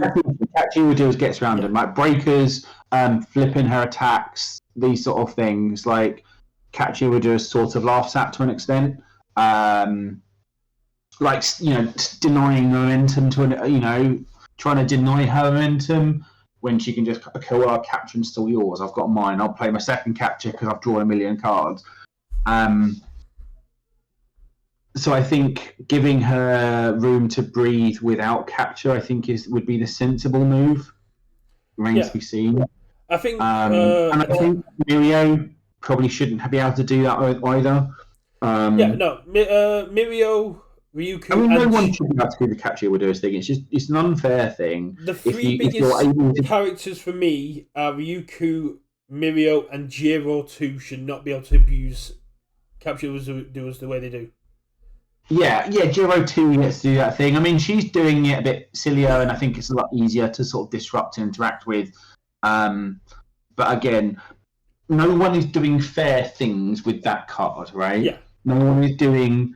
evildoers gets around them, like breakers, flipping her attacks, these sort of things. Like capture evildoers sort of laughs at to an extent. Denying momentum trying to deny her momentum when she can just kill our capture and still yours. I've got mine. I'll play my second capture because I've drawn a million cards. So I think giving her room to breathe without capture, I think would be the sensible move. Remains to be seen. I think, and I think Mirio probably shouldn't be able to do that either. Mirio, Ryuku. I mean, no one should be able to do the capture evildoers thing. It's an unfair thing. The three biggest characters for me are Ryuku, Mirio, and Jiro 2 should not be able to abuse capture evildoers the way they do. Yeah, Jiro 2 gets to do that thing. I mean, she's doing it a bit sillier, and I think it's a lot easier to sort of disrupt and interact with. But again, no one is doing fair things with that card, right? Yeah. No one is doing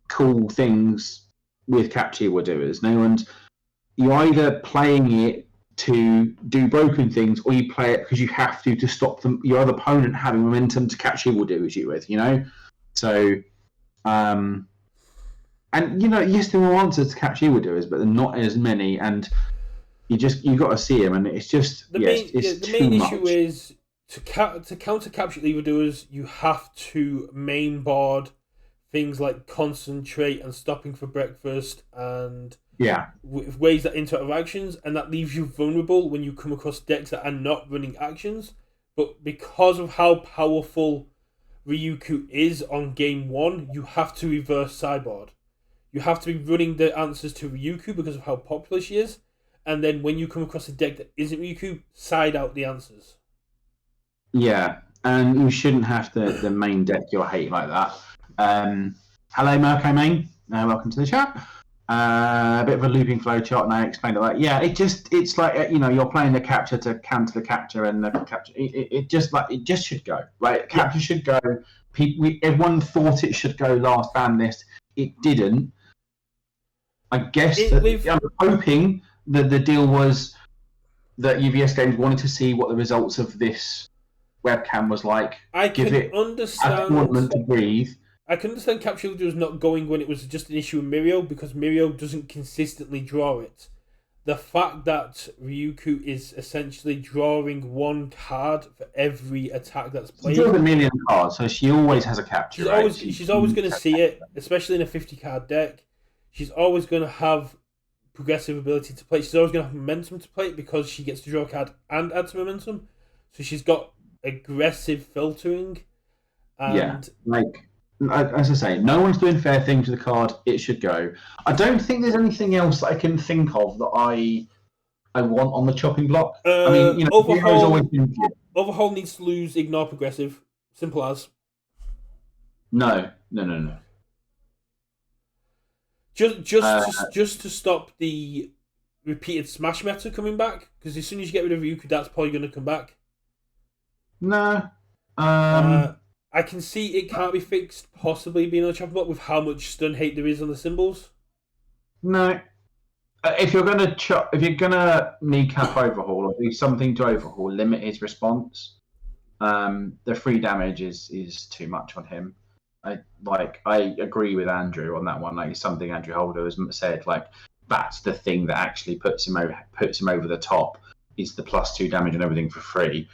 cool things with capture evildoers. You're either playing it to do broken things, or you play it because you have to stop them, your other opponent having momentum to capture evildoers you with, So, yes, there are answers to capture evildoers, but they're not as many, and you got to see them, and it's just the main issue is to counter capture evildoers, you have to mainboard things like concentrate and stopping for breakfast and ways that interact with actions, and that leaves you vulnerable when you come across decks that are not running actions. But because of how powerful Ryuku is on game 1, you have to reverse sideboard. You have to be running the answers to Ryuku because of how popular she is, and then when you come across a deck that isn't Ryuku, side out the answers. Yeah, and you shouldn't have the main deck your hate like that. Hello, Mirko Main. Welcome to the chat. A bit of a looping flow chart, and I explained it like, it's like you're playing the capture to counter the capture, and the capture it just should go, right? Capture should go. Everyone thought it should go last ban list. It didn't. I guess I'm hoping that the deal was that UVS Games wanted to see what the results of this webcam was like. I can understand to breathe. I can understand capture evildoers not going when it was just an issue with Mirio, because Mirio doesn't consistently draw it. The fact that Ryuku is essentially drawing one card for every attack that's played. She draws a million cards, so she always has a capture. She's always going to see it, especially in a 50-card deck. She's always going to have progressive ability to play. She's always going to have momentum to play it because she gets to draw a card and add some momentum. So she's got aggressive filtering. And as I say, no one's doing fair things with the card. It should go. I don't think there's anything else that I can think of that I want on the chopping block. Overhaul needs to lose ignore progressive. Simple as. No. Just to stop the repeated smash meta coming back, because as soon as you get rid of Ryuku, that's probably going to come back. No. I can see it can't be fixed, possibly being on the chopping block with how much stun hate there is on the symbols. No. If you're gonna kneecap overhaul or do something to overhaul, limit his response. The free damage is too much on him. I agree with Andrew on that one. Like something Andrew Holder has said, like that's the thing that actually puts him over the top is the +2 damage and everything for free.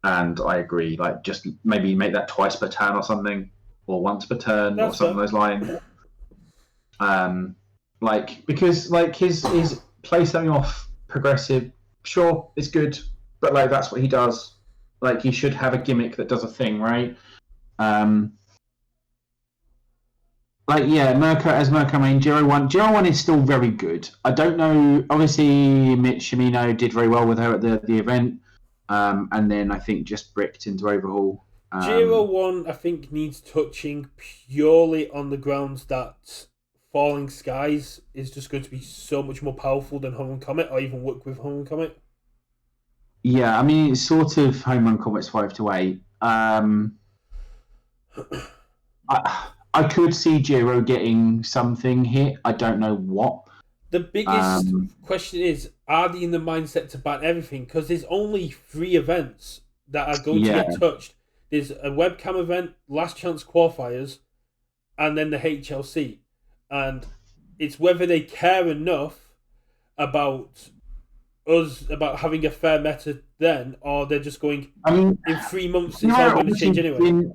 and I agree. Like, just maybe make that twice per turn or something, or once per turn, or something along those lines. Because his play something off progressive, sure, it's good, but like that's what he does. Like, he should have a gimmick that does a thing, right? Mirko as Mirko. I mean, Giro 1 is still very good. I don't know. Obviously, Mitch Shimino did very well with her at the event, and then I think just bricked into overhaul. Giro 1, I think, needs touching purely on the grounds that Falling Skies is just going to be so much more powerful than Home and Comet, or even work with Home and Comet. Yeah, I mean, it's sort of Home Run Comet's 5 to 8. I could see Giro getting something hit. I don't know what. The biggest question is, are they in the mindset to ban everything? Because there's only 3 events that are going to get touched. There's a webcam event, Last Chance Qualifiers, and then the HLC. And it's whether they care enough about us, about having a fair meta then, or they're just going, in 3 months it's all going to change anyway.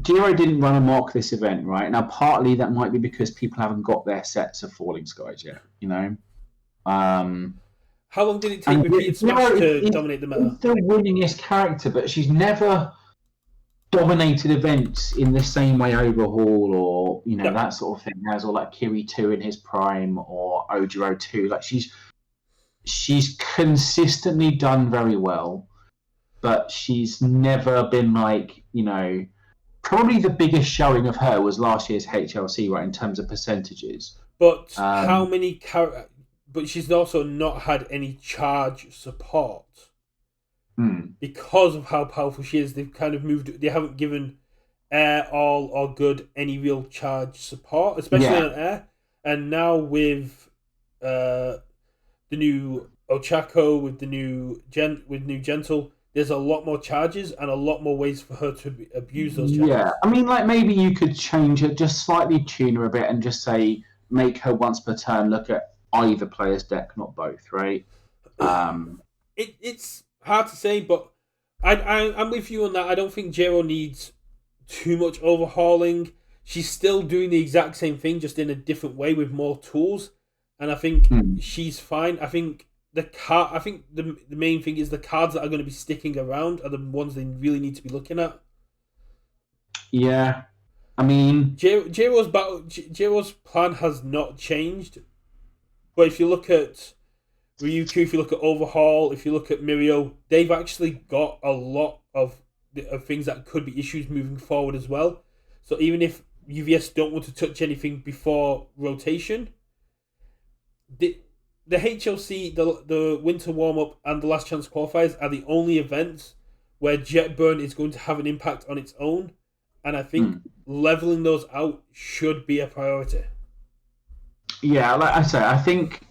Giro didn't run a mock this event, right? Now, partly that might be because people haven't got their sets of Falling Skies yet, you know? How long did it take Repeated Smash to dominate the meta? She's the winningest character, but she's never dominated events in the same way Overhaul or, that sort of thing has, or like Kiri 2 in his prime, or Ojiro 2. Like, she's consistently done very well, but she's never been like, probably the biggest showing of her was last year's HLC, right, in terms of percentages. But how many but she's also not had any charge support. Because of how powerful she is. They've kind of moved. They haven't given Air, All, or Good any real charge support, especially on Air. And now with the new Ochako, with the new Gentle, there's a lot more charges and a lot more ways for her to abuse those charges. Yeah, I mean, like, maybe you could change it, just slightly tune her a bit, and just say, make her once per turn look at either player's deck, not both, right? It's hard to say, but I'm with you on that. I don't think Giro needs too much overhauling. She's still doing the exact same thing, just in a different way with more tools, and I think she's fine. I think the main thing is the cards that are going to be sticking around are the ones they really need to be looking at. Yeah, I mean, Giro's plan has not changed, but if you look at Ryukyu, if you look at Overhaul, if you look at Mirio, they've actually got a lot of things that could be issues moving forward as well. So even if UVS don't want to touch anything before rotation, the HLC, the Winter Warm-Up, and the Last Chance Qualifiers are the only events where Jetburn is going to have an impact on its own, and I think leveling those out should be a priority. Yeah, like I say, I think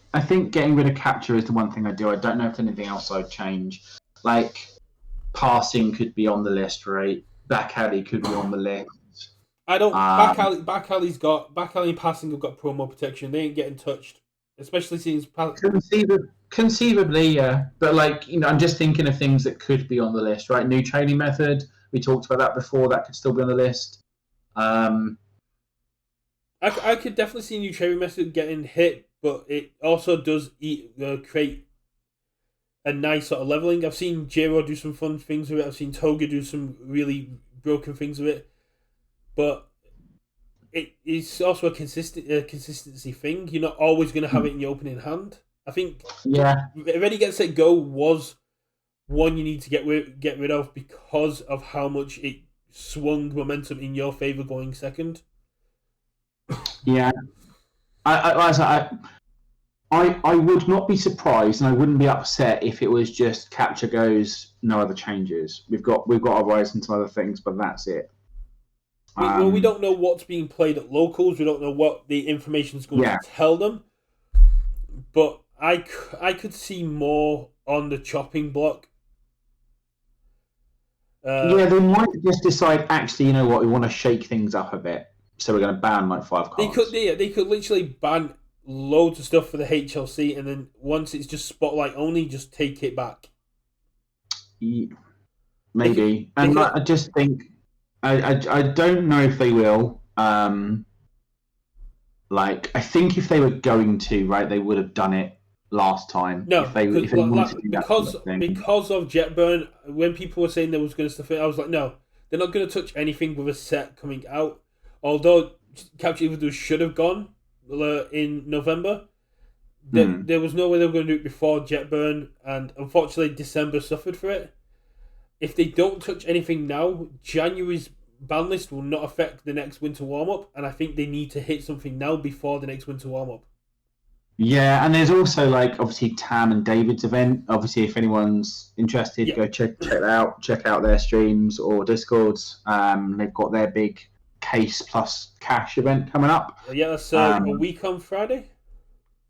getting rid of capture is the one thing I do. I don't know if there's anything else I'd change. Like, passing could be on the list, right? Back alley could be on the list. I don't. Back alley and passing have got promo protection. They ain't getting touched, especially since conceivably, yeah. But like, I'm just thinking of things that could be on the list, right? New training method. We talked about that before. That could still be on the list. I could definitely see new training method getting hit, but it also does create a nice sort of leveling. I've seen J-Ro do some fun things with it. I've seen Toga do some really broken things with it. But it's also a consistency thing. You're not always going to have it in your opening hand. I think Ready, Get, Set, Go was one you need to get rid of because of how much it swung momentum in your favour going second. Yeah. I would not be surprised, and I wouldn't be upset if it was just capture goes, no other changes. We've got our rise and some other things, but that's it. We don't know what's being played at locals. We don't know what the information is going to tell them. But I could see more on the chopping block. They might just decide, actually, you know what, we want to shake things up a bit. So we're going to ban like 5 cards. They could literally ban loads of stuff for the HLC, and then once it's just spotlight only, just take it back. Yeah. maybe. And I just think I don't know if they will. Like, I think if they were going to, right, they would have done it last time. No, if they wanted to do that sort of thing. because of Jetburn, when people were saying there was going to stuff in, I was like, no, they're not going to touch anything with a set coming out. Although Capture Evil should have gone in November, there was no way they were going to do it before Jetburn, and unfortunately December suffered for it. If they don't touch anything now, January's ban list will not affect the next winter warm-up, and I think they need to hit something now before the next winter warm-up. Yeah, and there's also, like, obviously Tam and David's event. Obviously, if anyone's interested, go check that out. Check out their streams or Discords. They've got their big case plus cash event coming up. Yeah, that's a week on Friday.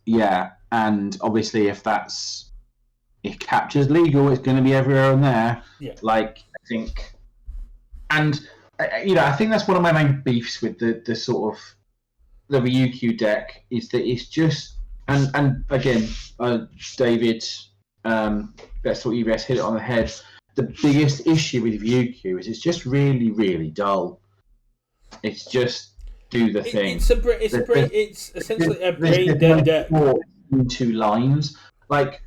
Yeah, and obviously if Capture's legal, it's going to be everywhere on there. Yeah. Like, I think... And, I think that's one of my main beefs with the sort of the Ryukyu deck, is that it's just... And again, David, that's what UBS hit it on the head. The biggest issue with Ryukyu is it's just really, really dull. It's just do the thing. It's essentially a brain dead deck. Into lines. Like,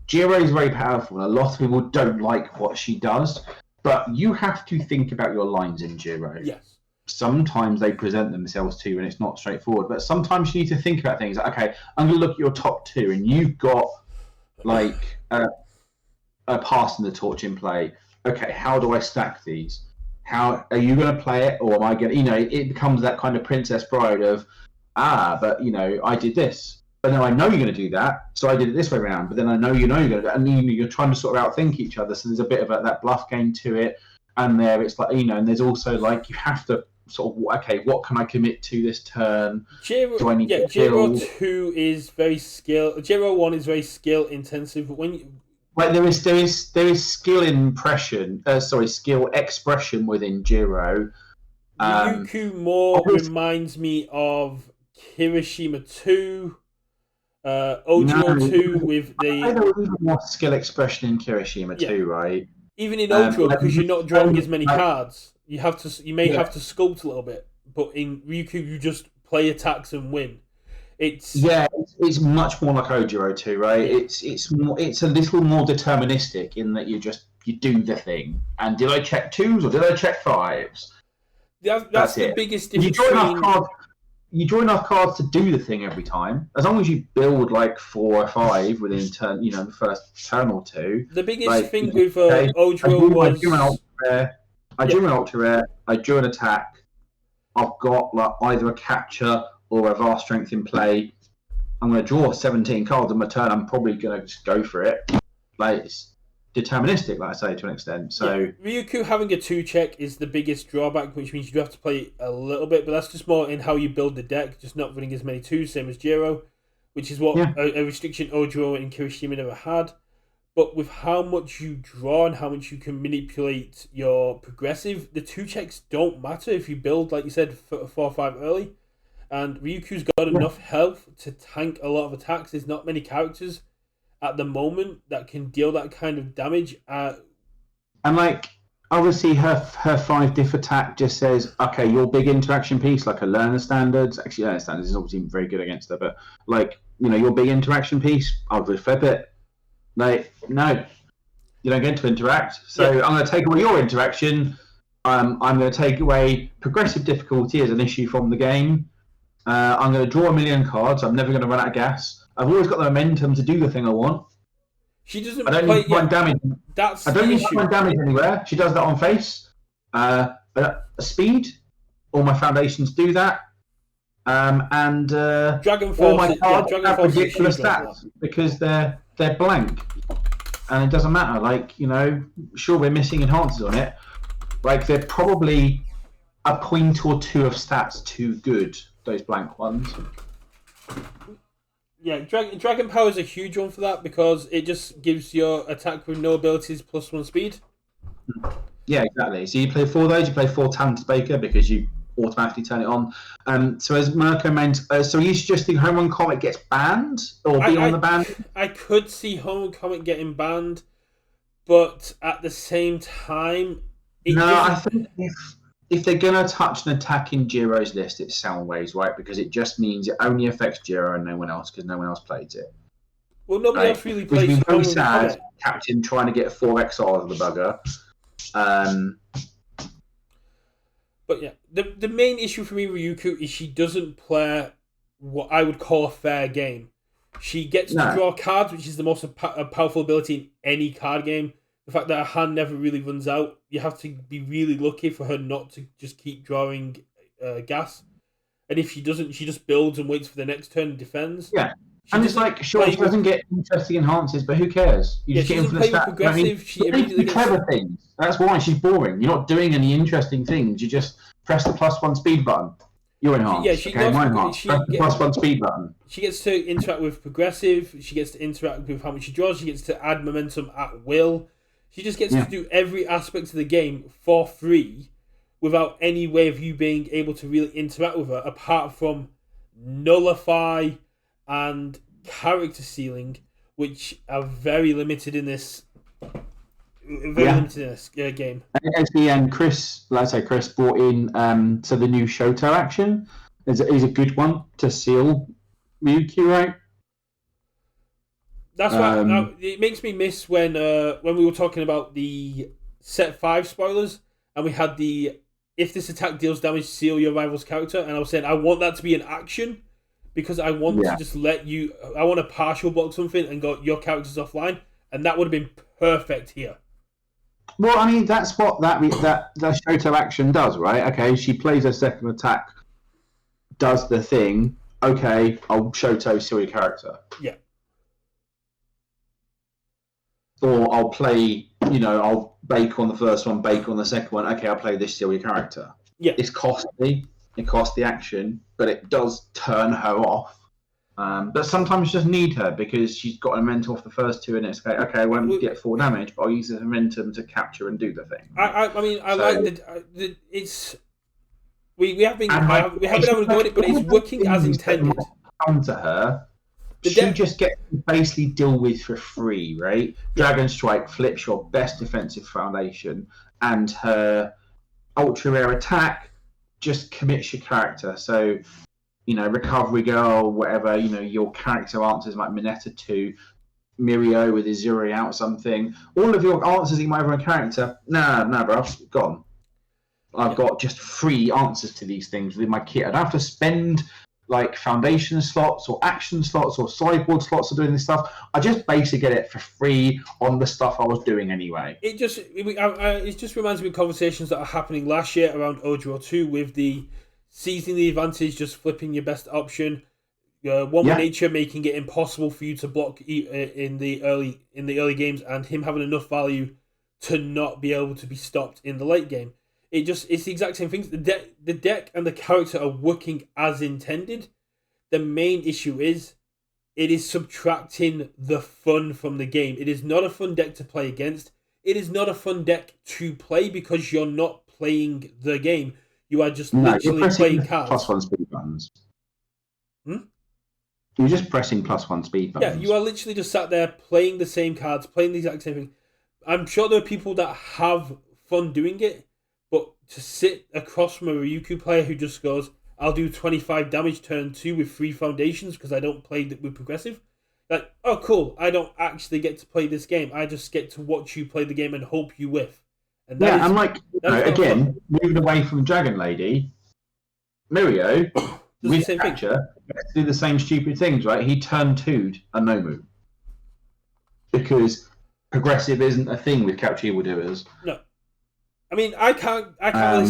Jiro is very powerful, and a lot of people don't like what she does, but you have to think about your lines in Jiro. Yes. Sometimes they present themselves to you and it's not straightforward, but sometimes you need to think about things like, okay, I'm going to look at your top two and you've got like a passing the torch in play. Okay, how do I stack these? How are you going to play it, or am I going to, it becomes that kind of Princess Bride of, but I did this, but then I know you're going to do that, so I did it this way around, but then I know you're going to do it, and you're trying to sort of outthink each other, so there's a bit of that bluff game to it, and there it's like, and there's also like, you have to sort of, okay, what can I commit to this turn? Do I need to Jiro 2 is very Jiro 1 is very skill intensive, but when you... Like there is skill skill expression within Jiro. Ryukyu more reminds me of Kirishima 2, Ojiro 2 with the... I know even more skill expression in Kirishima 2, right? Even in Ojiro, because you're not drawing as many cards. You may have to sculpt a little bit, but in Ryukyu you just play attacks and win. It's much more like Ojiro 2, right? It's a little more deterministic in that you do the thing. And did I check 2s or did I check 5s? That's the biggest difference. You draw enough cards to do the thing every time. As long as you build like 4 or 5 within the first turn or two. The biggest thing with Ojiro was I drew an ultra rare. I drew an attack. I've got like either a capture or a vast strength in play. I'm going to draw 17 cards on my turn. I'm probably going to just go for it. Like, it's deterministic, like I say, to an extent. So Ryukyu having a 2-check is the biggest drawback, which means you do have to play a little bit, but that's just more in how you build the deck, just not running as many 2s, same as Jiro, which is what a restriction Ojiro and Kirishima never had. But with how much you draw and how much you can manipulate your progressive, the 2-checks don't matter if you build, like you said, 4 or 5 early. And Ryukyu's got enough health to tank a lot of attacks. There's not many characters at the moment that can deal that kind of damage. And like, obviously her 5 diff attack just says, okay, your big interaction piece, like a learner standards. Actually, learner standards is obviously very good against her, but like, your big interaction piece, I'll reflip it. Like, no, you don't get to interact. So I'm going to take away your interaction. I'm going to take away progressive difficulty as an issue from the game. I'm going to draw 1 million cards. I'm never going to run out of gas. I've always got the momentum to do the thing I want. She doesn't. I don't need to find damage. That's I don't need to find damage anywhere. She does that on face. Speed. All my foundations do that. And Dragon all my Force, cards have Force ridiculous stats because they're blank, and it doesn't matter. Like, sure, we're missing enhancers on it. Like, they're probably a point or 2 of stats too good, those blank ones. Yeah, Dragon Power is a huge one for that because it just gives your attack with no abilities +1 speed. Yeah, exactly. So you play 4 of those, you play 4 Talented Baker because you automatically turn it on. So as Mirko meant, so are you suggesting Home Run Comet gets banned or be on the ban? I could see Home Run Comet getting banned, but at the same time, it No, I doesn't. think if they're gonna touch an attack in Jiro's list, it's sound waves, right? Because it just means it only affects Jiro and no one else because no one else plays it. Well, nobody Right? else really Which would plays be very Homer sad. Comet. Captain trying to get 4 XR of the bugger. But yeah, the main issue for me with Ryuko is she doesn't play what I would call a fair game. She gets to No. draw cards, which is the most powerful ability in any card game. The fact that her hand never really runs out, you have to be really lucky for her not to just keep drawing gas. And if she doesn't, she just builds and waits for the next turn and defends. Yeah. She And it's like, sure, she doesn't get interesting enhances, but who cares? You just she get in doesn't for the play with stats. progressive. She immediately the gets clever things. That's why she's boring. You're not doing any interesting things. You just press the +1 speed button. You're enhanced. she okay, knows my enhanced. Press the +1 speed button. She gets to interact with progressive. She gets to interact with how much she draws. She gets to add momentum at will. She just gets to do every aspect of the game for free without any way of you being able to really interact with her apart from nullify and character sealing, which are very limited in this game. And Chris, like I say, Chris brought in so the new Shoto action is a good one to seal Miyuki, right? That's why it makes me miss when we were talking about the set 5 spoilers and we had the if this attack deals damage, seal your rival's character, and I was saying I want that to be an action because I want to just let you. I want to partial block something and go your character's offline, and that would have been perfect here. Well, I mean that's what that Shoto action does, right? Okay, she plays her second attack, does the thing. Okay, I'll Shoto seal your character. Yeah. Or I'll play, I'll bake on the first one, bake on the second one. Okay, I'll play this, steal your character. Yeah. It's costly. It costs the action, but it does turn her off. But sometimes you just need her because she's got a momentum off the first two, and it's like, okay, I won't get 4 damage, but I'll use the momentum to capture and do the thing. I like the it's we have been able to do it, but it's working as intended. To her. She just gets to basically deal with for free, right? Dragon Strike flips your best defensive foundation, and her ultra rare attack just commits your character. So, Recovery Girl, whatever, your character answers like Mineta 2, Mirio with his zero out something. All of your answers you might have on a character, nah, bro, gone. I've got just free answers to these things with my kit. I don't have to spend like foundation slots or action slots or sideboard slots for doing this stuff. I just basically get it for free on the stuff I was doing anyway. It just reminds me of conversations that are happening last year around Ojiro 2 with the seizing the advantage, just flipping your best option. One with nature making it impossible for you to block in the early games, and him having enough value to not be able to be stopped in the late game. It's the exact same things. The deck and the character are working as intended. The main issue is it is subtracting the fun from the game. It is not a fun deck to play against. It is not a fun deck to play because you're not playing the game. You are just literally playing cards. +1 speed buttons. You're just pressing +1 speed buttons. Yeah, you are literally just sat there playing the same cards, playing the exact same thing. I'm sure there are people that have fun doing it, but to sit across from a Ryuko player who just goes, I'll do 25 damage turn 2 with 3 foundations because I don't play with progressive. Like, oh cool, I don't actually get to play this game. I just get to watch you play the game and hope you whiff. And I'm like, again, moving away from Dragon Lady, Mirio, with Catcher, do the same stupid things, right? He turn 2'd a Nomu. Because progressive isn't a thing with Capture Evildoers. No. I mean, I can't really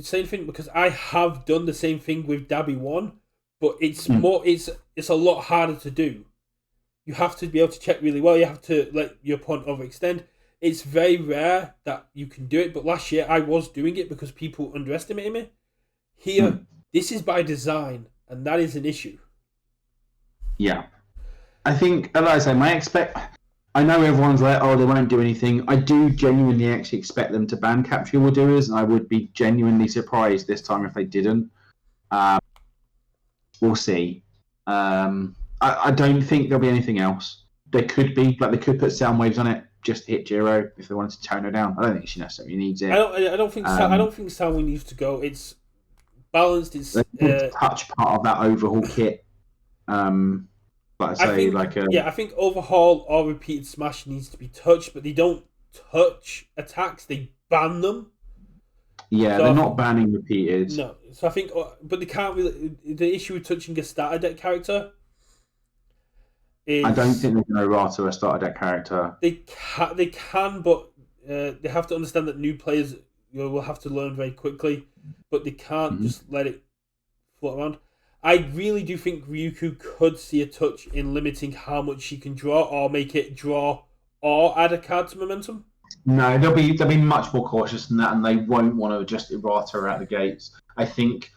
say anything because I have done the same thing with Dabi 1, but it's a lot harder to do. You have to be able to check really well. You have to let your opponent overextend. It's very rare that you can do it, but last year I was doing it because people underestimated me. Here, this is by design, and that is an issue. Yeah. I think, like I say, I know everyone's like, oh, they won't do anything. I do genuinely actually expect them to ban Capture Evildoers, and I would be genuinely surprised this time if they didn't. We'll see. I don't think there'll be anything else. There could be, like they could put sound waves on it. just hit Jiro if they wanted to tone her down. I don't think she necessarily needs it. I don't think Samui needs to go. It's balanced. It's touch part of that overhaul kit. But I think overhaul or repeated smash needs to be touched, but they don't touch attacks. They ban them. Yeah, so they're not banning repeated. No, so I think, but they can't really. The issue with touching a starter deck character is I don't think they're going to rata a starter deck character. They can, but they have to understand that new players will have to learn very quickly. But they can't just let it float around. I really do think Ryuku could see a touch in limiting how much she can draw, or make it draw or add a card to momentum. No, they'll be much more cautious than that, and they won't want to just errata her out the gates. I think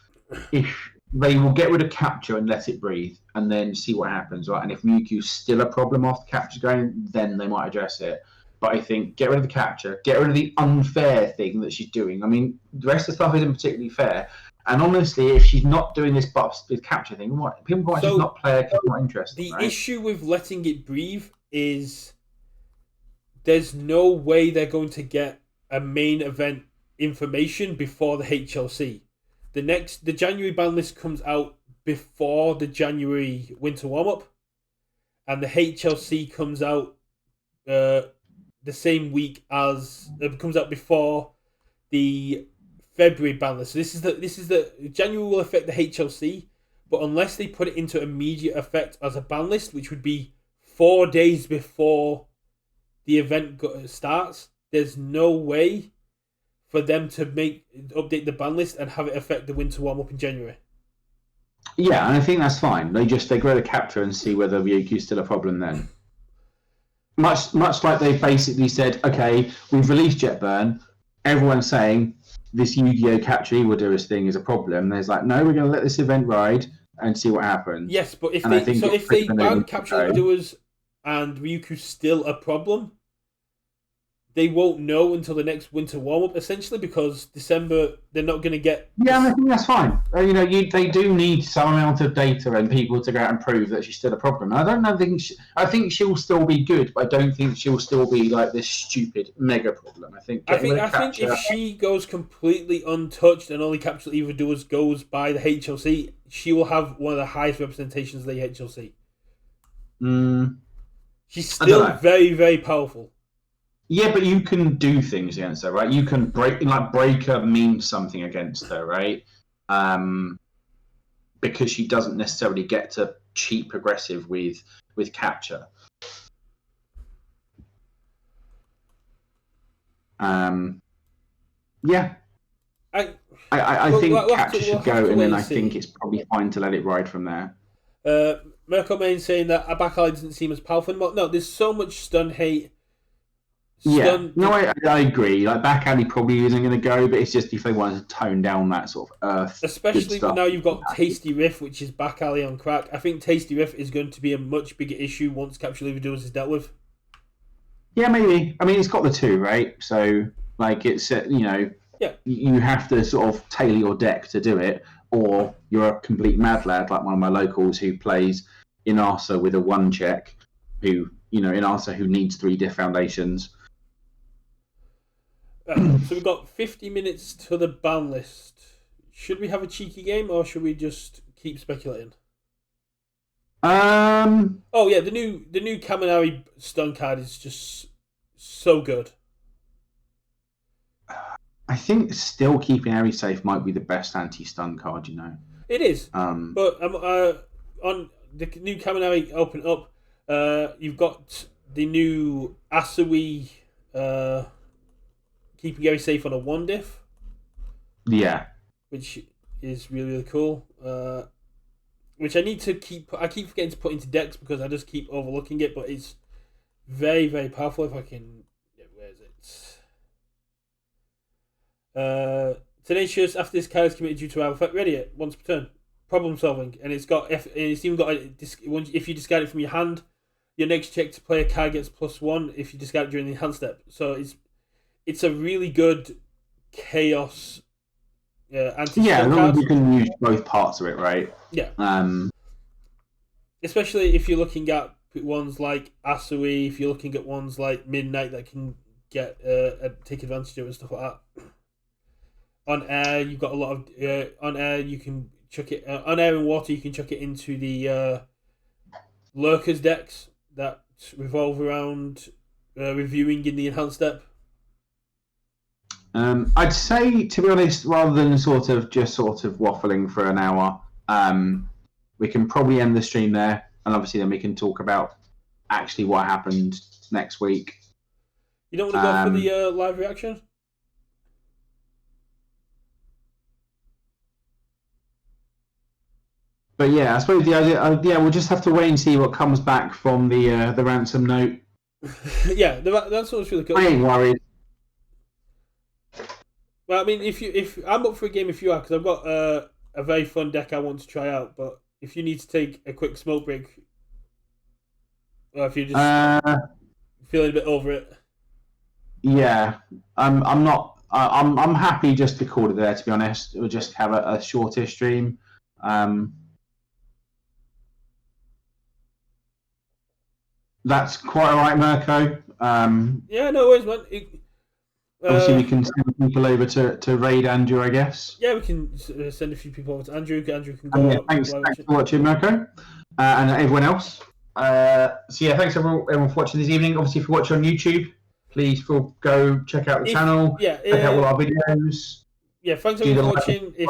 if they will get rid of capture and let it breathe, and then see what happens, right? And if Ryuku's still a problem after capture going, then they might address it. But I think get rid of the capture, get rid of the unfair thing that she's doing. I mean, the rest of the stuff isn't particularly fair. And honestly, if she's not doing this with capture thing, people might just not play her because they're not interested. The issue with letting it breathe is there's no way they're going to get a main event information before the HLC. The January ban list comes out before the January winter warm-up, and the HLC comes out the same week as it comes out before the February ban list. So this is the January will affect the HLC, but unless they put it into immediate effect as a ban list, which would be 4 days before the event starts, there's no way for them to update the ban list and have it affect the winter warm up in January. Yeah, and I think that's fine. They go to capture and see whether Ryuku's still a problem then. Much like they basically said, okay, we've released Jetburn. Everyone's saying this Yu-Gi-Oh! Capture Evil Doers thing is a problem. There's like, no, we're going to let this event ride and see what happens. Yes, but if they ban Capture Evil Doers and Ryuku's still a problem, they won't know until the next winter warm-up, essentially, because December, they're not going to get... Yeah, I think that's fine. They do need some amount of data and people to go out and prove that she's still a problem. I think she'll still be good, but I don't think she'll still be like this stupid mega problem. I think if she goes completely untouched and only Capture Evil Doers goes by the HLC, she will have one of the highest representations of the HLC. She's still very, very powerful. Yeah, but you can do things against her, right? You can Breaker means something against her, right? Because she doesn't necessarily get to cheat progressive with capture. Yeah. I think capture should go, and then I think it's probably fine to let it ride from there. Merkel Main saying that a back alley doesn't seem as powerful anymore. No, there's so much stun hate. I agree. Like back alley probably isn't going to go, but it's just if they wanted to tone down that sort of earth. Especially now you've got Tasty Riff, which is back alley on crack. I think Tasty Riff is going to be a much bigger issue once Capture Evil Doers is dealt with. Yeah, maybe. I mean, it's got the two, right? So, like, it's you have to sort of tailor your deck to do it, or you're a complete mad lad like one of my locals who plays Inasa with a 1-check, Inasa who needs 3 diff foundations. So we've got 50 minutes to the ban list. Should we have a cheeky game, or should we just keep speculating? Oh yeah, the new Kaminari stun card is just so good. I think still keeping Ari safe might be the best anti-stun card, It is. But on the new Kaminari open up, you've got the new Asui keeping Gary safe on a 1 diff. Yeah. Which is really, really cool. Which I keep forgetting to put into decks because I just keep overlooking it, but it's very, very powerful. If I can... Where is it? Tenacious, after this card is committed due to our effect, ready it once per turn. Problem solving. And it's even got if you discard it from your hand, your next check to play a card gets +1 if you discard it during the hand step. So it's a really good chaos anti-stun card. Yeah, as long as you can use both parts of it, right? Yeah. Especially if you're looking at ones like Asui, if you're looking at ones like Midnight that can get take advantage of it and stuff like that. On air, you've got a lot of on air. You can chuck it on air and water. You can chuck it into the lurkers decks that revolve around reviewing in the enhanced step. I'd say, to be honest, rather than sort of waffling for an hour, we can probably end the stream there, and obviously then we can talk about actually what happened next week. You don't want to go for the live reaction? But yeah, I suppose the idea, we'll just have to wait and see what comes back from the ransom note. Yeah, that's what's really cool. I ain't worried. Well, I mean, if I'm up for a game, if you are, because I've got a very fun deck I want to try out. But if you need to take a quick smoke break, or if you're just feeling a bit over it, yeah, I'm not. I'm happy just to call it there. To be honest, we'll just have a shorter stream. That's quite all right, Mirko. yeah, no worries, man. Obviously, we can send people over to raid Andrew, I guess. Yeah, we can send a few people over to Andrew. Andrew can go. Yeah, thanks for watching, Mirko, and everyone else. So yeah, thanks everyone for watching this evening. Obviously, if you watch on YouTube, please go check out the channel. Yeah, check out all our videos. Yeah, thanks everyone for watching. If